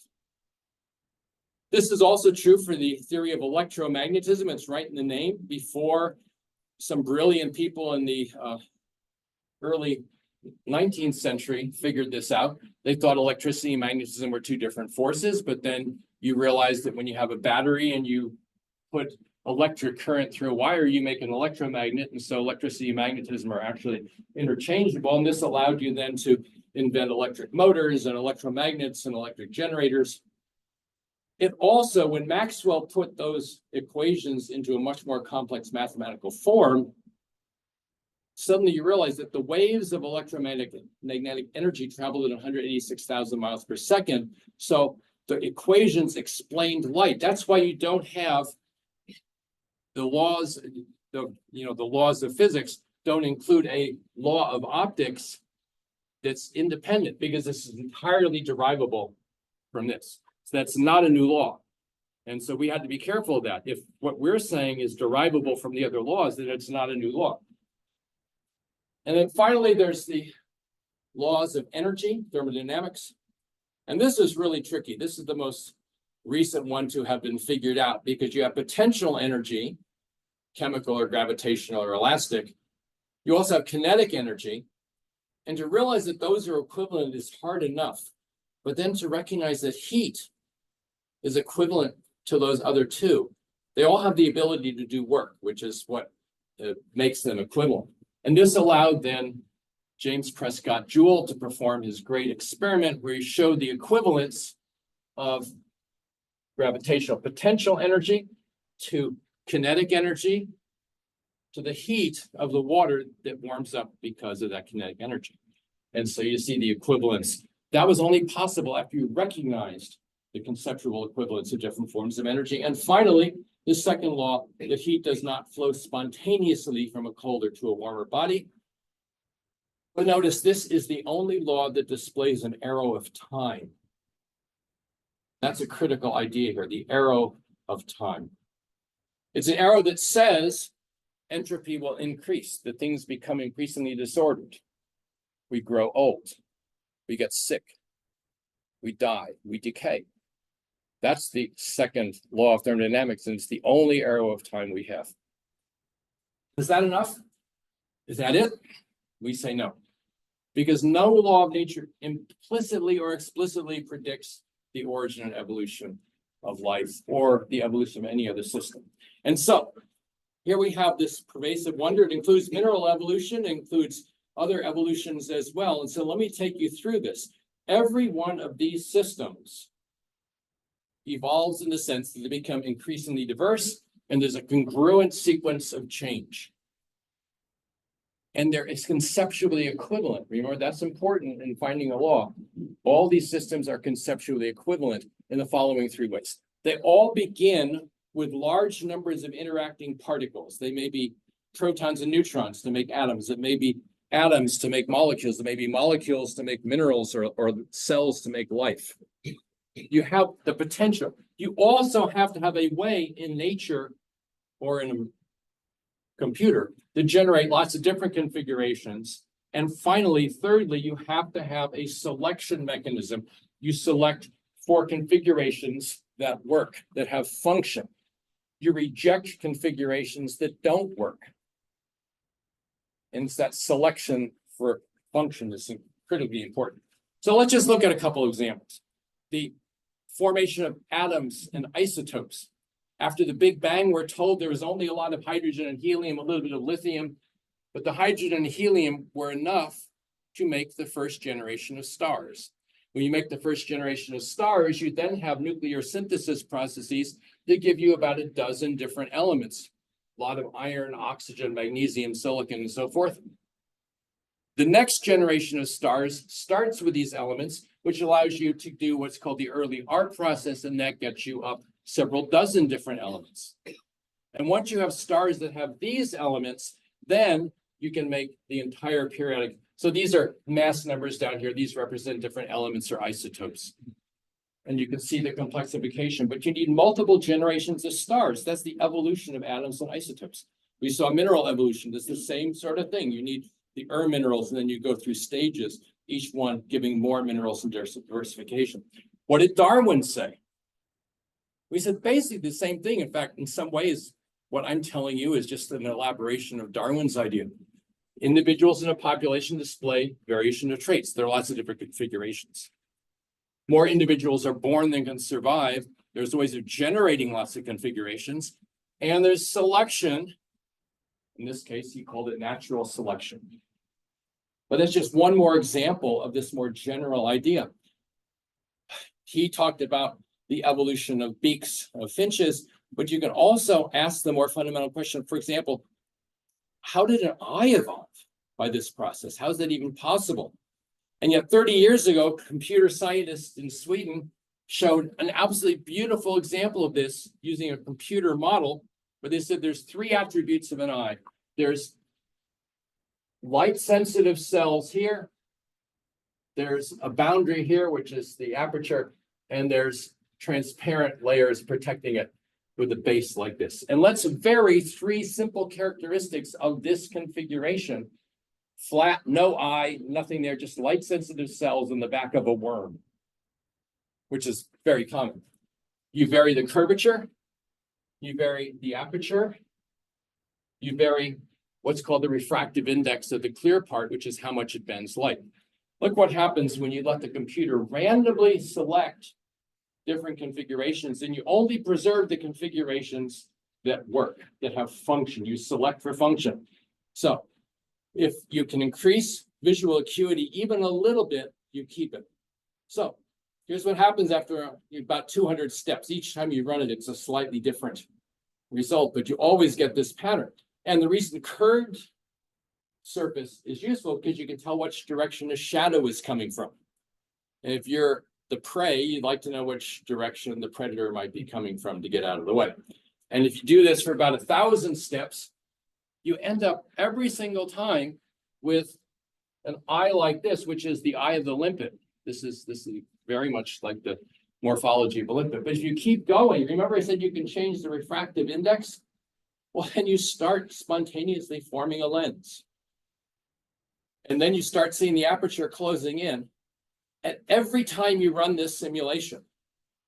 This is also true for the theory of electromagnetism. It's right in the name. Before, some brilliant people in the early 19th century figured this out. They thought electricity and magnetism were 2 different forces, but then you realize that when you have a battery and you put electric current through a wire, you make an electromagnet, and so electricity and magnetism are actually interchangeable, and this allowed you then to invent electric motors and electromagnets and electric generators. It also, when Maxwell put those equations into a much more complex mathematical form, suddenly you realize that the waves of electromagnetic energy traveled at 186,000 miles per second. So the equations explained light. That's why you don't have the laws, the laws of physics don't include a law of optics that's independent, because this is entirely derivable from this. So that's not a new law. And so we had to be careful of that. If what we're saying is derivable from the other laws, then it's not a new law. And then finally, there's the laws of energy, thermodynamics. And this is really tricky. This is the most recent one to have been figured out, because you have potential energy, chemical or gravitational or elastic. You also have kinetic energy. And to realize that those are equivalent is hard enough. But then to recognize that heat is equivalent to those other two. They all have the ability to do work, which is what makes them equivalent. And this allowed then James Prescott Joule to perform his great experiment where he showed the equivalence of gravitational potential energy to kinetic energy to the heat of the water that warms up because of that kinetic energy. And so you see the equivalence. That was only possible after you recognized the conceptual equivalence of different forms of energy. And finally, the second law, that heat does not flow spontaneously from a colder to a warmer body. But notice this is the only law that displays an arrow of time. That's a critical idea here, the arrow of time. It's an arrow that says entropy will increase, that things become increasingly disordered. We grow old, we get sick, we die, we decay. That's the second law of thermodynamics, and it's the only arrow of time we have. Is that enough? Is that it? We say no. Because no law of nature implicitly or explicitly predicts the origin and evolution of life or the evolution of any other system. And so here we have this pervasive wonder. It includes mineral evolution, it includes other evolutions as well. And so let me take you through this. Every one of these systems evolves in the sense that they become increasingly diverse, and there's a congruent sequence of change. And they're conceptually equivalent. Remember, that's important in finding a law. All these systems are conceptually equivalent in the following three ways. They all begin with large numbers of interacting particles. They may be protons and neutrons to make atoms. It may be atoms to make molecules. It may be molecules to make minerals or cells to make life. You have the potential. You also have to have a way in nature or in a computer to generate lots of different configurations. And finally, thirdly, you have to have a selection mechanism. You select for configurations that work, that have function. You reject configurations that don't work. And it's that selection for function that's critically important. So let's just look at a couple of examples. The formation of atoms and isotopes. After the Big Bang, we're told there was only a lot of hydrogen and helium, a little bit of lithium, but the hydrogen and helium were enough to make the first generation of stars. When you make the first generation of stars, you then have nuclear synthesis processes that give you about a dozen different elements. A lot of iron, oxygen, magnesium, silicon, and so forth. The next generation of stars starts with these elements, which allows you to do what's called the early arc process, and that gets you up several dozen different elements. And once you have stars that have these elements, then you can make the entire periodic. So these are mass numbers down here. These represent different elements or isotopes. And you can see the complexification, but you need multiple generations of stars. That's the evolution of atoms and isotopes. We saw mineral evolution. It's the same sort of thing. You need the minerals, and then you go through stages, each one giving more minerals and diversification. What did Darwin say? We said basically the same thing. In fact, in some ways, what I'm telling you is just an elaboration of Darwin's idea. Individuals in a population display variation of traits. There are lots of different configurations. More individuals are born than can survive. There's ways of generating lots of configurations. And there's selection. In this case, he called it natural selection. But that's just one more example of this more general idea. He talked about the evolution of beaks of finches, but you can also ask the more fundamental question. For example, how did an eye evolve? by this process. How is that even possible? And yet 30 years ago, computer scientists in Sweden showed an absolutely beautiful example of this using a computer model where they said there's three attributes of an eye. There's light sensitive cells here. There's a boundary here, which is the aperture, and there's transparent layers protecting it with a base like this. And let's vary three simple characteristics of this configuration. Flat, no eye, nothing there, just light sensitive cells in the back of a worm, which is very common. You vary the curvature, you vary the aperture, you vary what's called the refractive index of the clear part, which is how much it bends light. Look what happens when you let the computer randomly select different configurations, and you only preserve the configurations that work, that have function. You select for function. So if you can increase visual acuity even a little bit, you keep it. So here's what happens after about 200 steps. Each time you run it, it's a slightly different result, but you always get this pattern. And the reason curved surface is useful because you can tell which direction a shadow is coming from. And if you're the prey, you'd like to know which direction the predator might be coming from to get out of the way. And if you do this for about 1,000 steps, you end up every single time with an eye like this, which is the eye of the limpet. This is very much like the morphology of a limpet. But if you keep going, remember I said you can change the refractive index? Well, then you start spontaneously forming a lens. And then you start seeing the aperture closing in. And every time you run this simulation,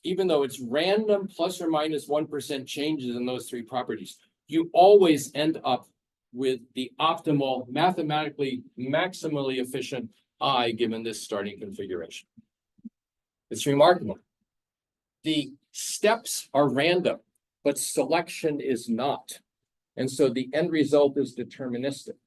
even though it's random plus or minus 1% changes in those three properties, you always end up with the optimal, mathematically maximally efficient eye given this starting configuration. It's remarkable. The steps are random, but selection is not. And so the end result is deterministic,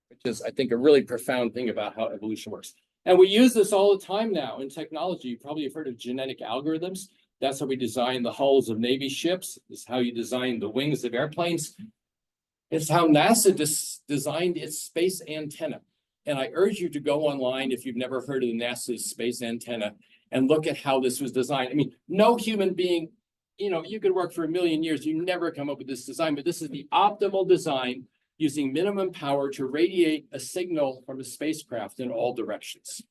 which is, I think, a really profound thing about how evolution works. And we use this all the time now in technology. You probably have heard of genetic algorithms. That's how we design the hulls of Navy ships. It's how you design the wings of airplanes. It's how NASA designed its space antenna. And I urge you to go online if you've never heard of the NASA's space antenna and look at how this was designed. I mean, no human being, you could work for 1 million years, you never come up with this design, but this is the optimal design using minimum power to radiate a signal from a spacecraft in all directions.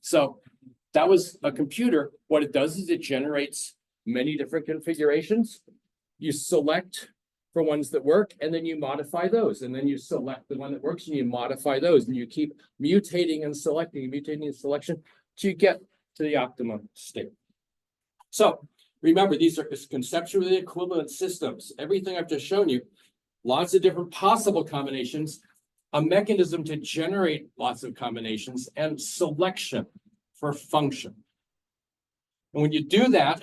So that was a computer. What it does is it generates many different configurations. You select for ones that work, and then you modify those. And then you select the one that works and you modify those. And you keep mutating and selecting, mutating and selection till you get to the optimum state. So remember, these are conceptually equivalent systems. Everything I've just shown you, lots of different possible combinations, a mechanism to generate lots of combinations, and selection for function. And when you do that,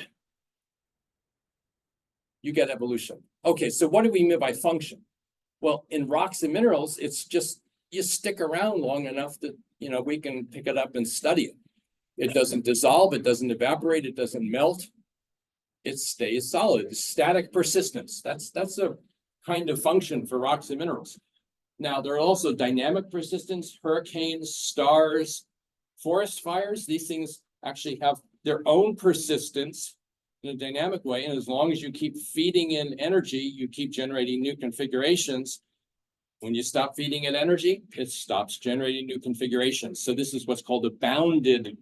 you get evolution. Okay, so what do we mean by function? Well, in rocks and minerals, it's just you stick around long enough that we can pick it up and study it. It doesn't dissolve, it doesn't evaporate, it doesn't melt. It stays solid. Static persistence. That's a kind of function for rocks and minerals. Now, there are also dynamic persistence, hurricanes, stars, forest fires. These things actually have their own persistence in a dynamic way. And as long as you keep feeding in energy, you keep generating new configurations. When you stop feeding it energy, it stops generating new configurations. So this is what's called a bounded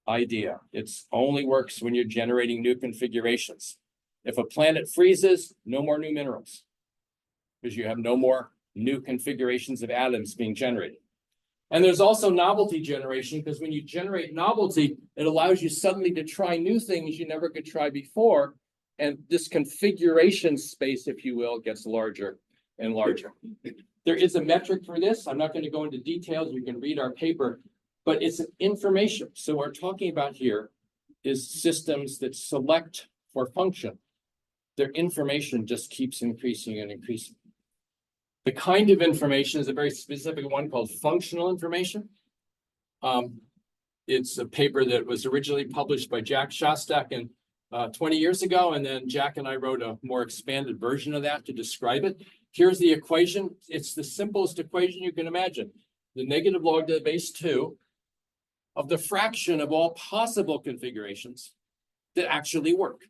idea. It only works when you're generating new configurations. If a planet freezes, no more new minerals, because you have no more new configurations of atoms being generated. And there's also novelty generation, because when you generate novelty, it allows you suddenly to try new things you never could try before. And this configuration space, if you will, gets larger and larger. There is a metric for this. I'm not going to go into details. You can read our paper, but it's information. So what we're talking about here is systems that select for function. Their information just keeps increasing and increasing. The kind of information is a very specific one called functional information. It's a paper that was originally published by Jack Shostak 20 years ago, and then Jack and I wrote a more expanded version of that to describe it. Here's the equation. It's the simplest equation you can imagine. The negative log to the base 2 of the fraction of all possible configurations that actually work.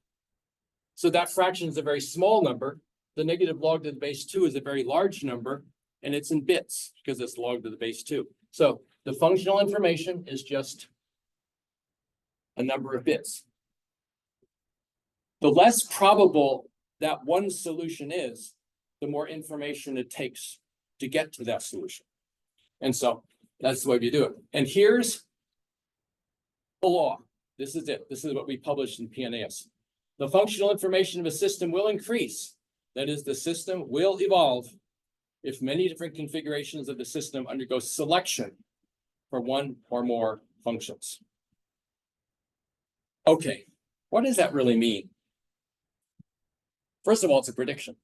So that fraction is a very small number. The negative log to the base 2 is a very large number, and it's in bits because it's log to the base 2. So the functional information is just a number of bits. The less probable that one solution is, the more information it takes to get to that solution. And so that's the way we do it. And here's the law. This is it. This is what we published in PNAS. The functional information of a system will increase. That is, the system will evolve if many different configurations of the system undergo selection for one or more functions. Okay, what does that really mean? First of all, it's a prediction.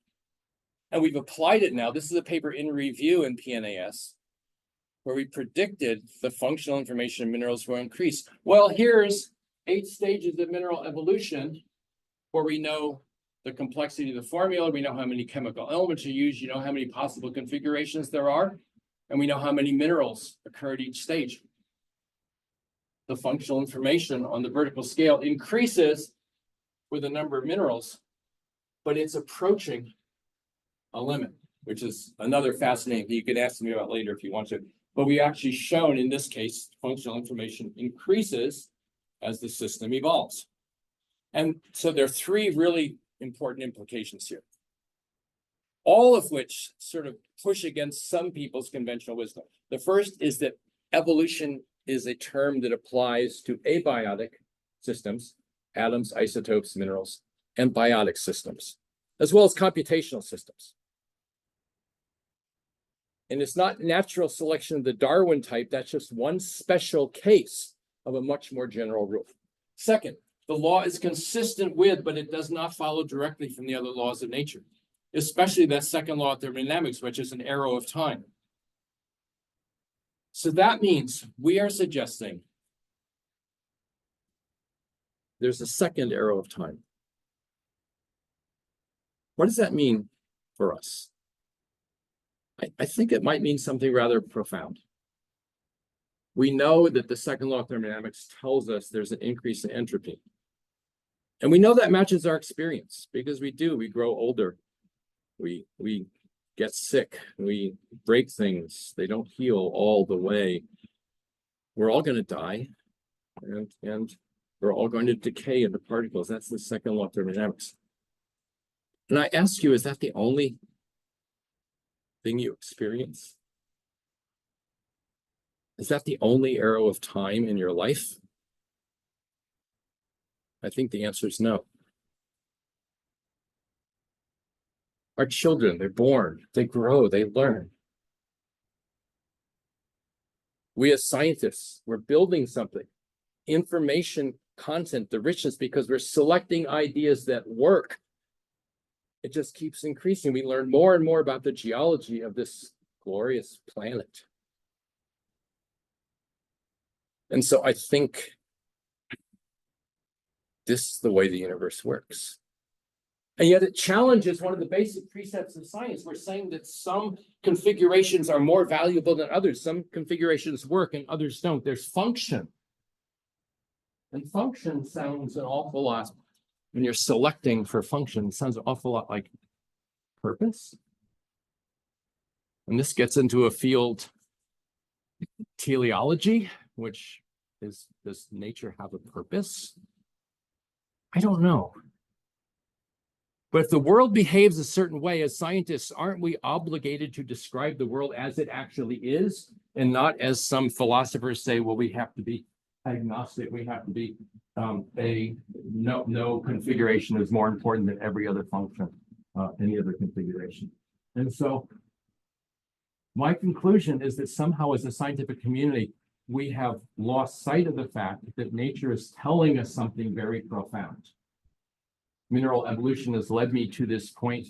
And we've applied it now. This is a paper in review in PNAS where we predicted the functional information of minerals will increase. Well, here's 8 stages of mineral evolution where we know the complexity of the formula, we know how many chemical elements are used, you know how many possible configurations there are, and we know how many minerals occur at each stage. The functional information on the vertical scale increases with the number of minerals, but it's approaching a limit, which is another fascinating thing you can ask me about later if you want to. But we actually shown in this case, functional information increases as the system evolves. And so there are 3 really important implications here, all of which sort of push against some people's conventional wisdom. The first is that evolution is a term that applies to abiotic systems, atoms, isotopes, minerals, and biotic systems, as well as computational systems. And it's not natural selection of the Darwin type. That's just one special case of a much more general rule. Second, the law is consistent with, but it does not follow directly from the other laws of nature, especially that second law of thermodynamics, which is an arrow of time. So that means we are suggesting there's a second arrow of time. What does that mean for us? I think it might mean something rather profound. We know that the second law of thermodynamics tells us there's an increase in entropy. And we know that matches our experience because we grow older. We get sick, we break things, they don't heal all the way. We're all going to die, and we're all going to decay into particles. That's the second law of thermodynamics. And I ask you, is that the only thing you experience? Is that the only arrow of time in your life? I think the answer is no. Our children, they're born, they grow, they learn. We as scientists, we're building something. Information content, the richness, because we're selecting ideas that work. It just keeps increasing. We learn more and more about the geology of this glorious planet. And so I think this is the way the universe works. And yet it challenges one of the basic precepts of science. We're saying that some configurations are more valuable than others. Some configurations work and others don't. There's function. And function sounds an awful lot, when you're selecting for function, it sounds an awful lot like purpose. And this gets into a field, teleology, which is, does nature have a purpose? I don't know. But if the world behaves a certain way, as scientists, aren't we obligated to describe the world as it actually is, and not as some philosophers say, well, we have to be agnostic, we have to be no configuration is more important than every other function, any other configuration. And so my conclusion is that somehow as a scientific community, we have lost sight of the fact that nature is telling us something very profound. Mineral evolution has led me to this point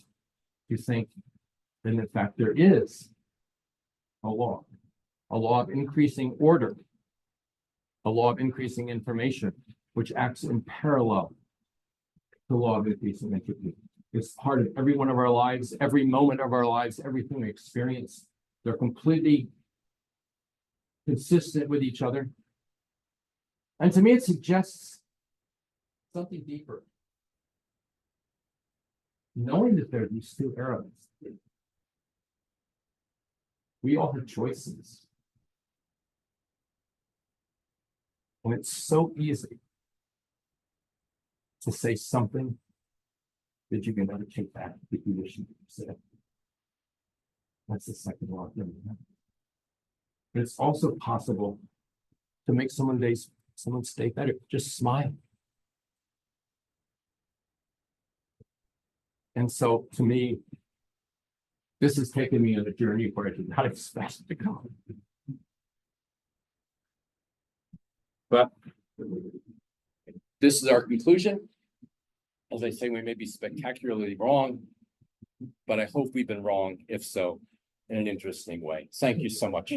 to think that in fact there is a law of increasing order, a law of increasing information, which acts in parallel to the law of increasing entropy. It's part of every one of our lives, every moment of our lives, everything we experience. They're completely consistent with each other. And to me, it suggests something deeper. Knowing that there are these two eras, we all have choices. And it's so easy to say something that you can never take back that you wish you said. That's the second law. But it's also possible to make someone's day better. Just smile. And so to me, this has taken me on a journey where I did not expect it to go. But this is our conclusion. As I say, we may be spectacularly wrong, but I hope we've been wrong, if so, in an interesting way. Thank you so much.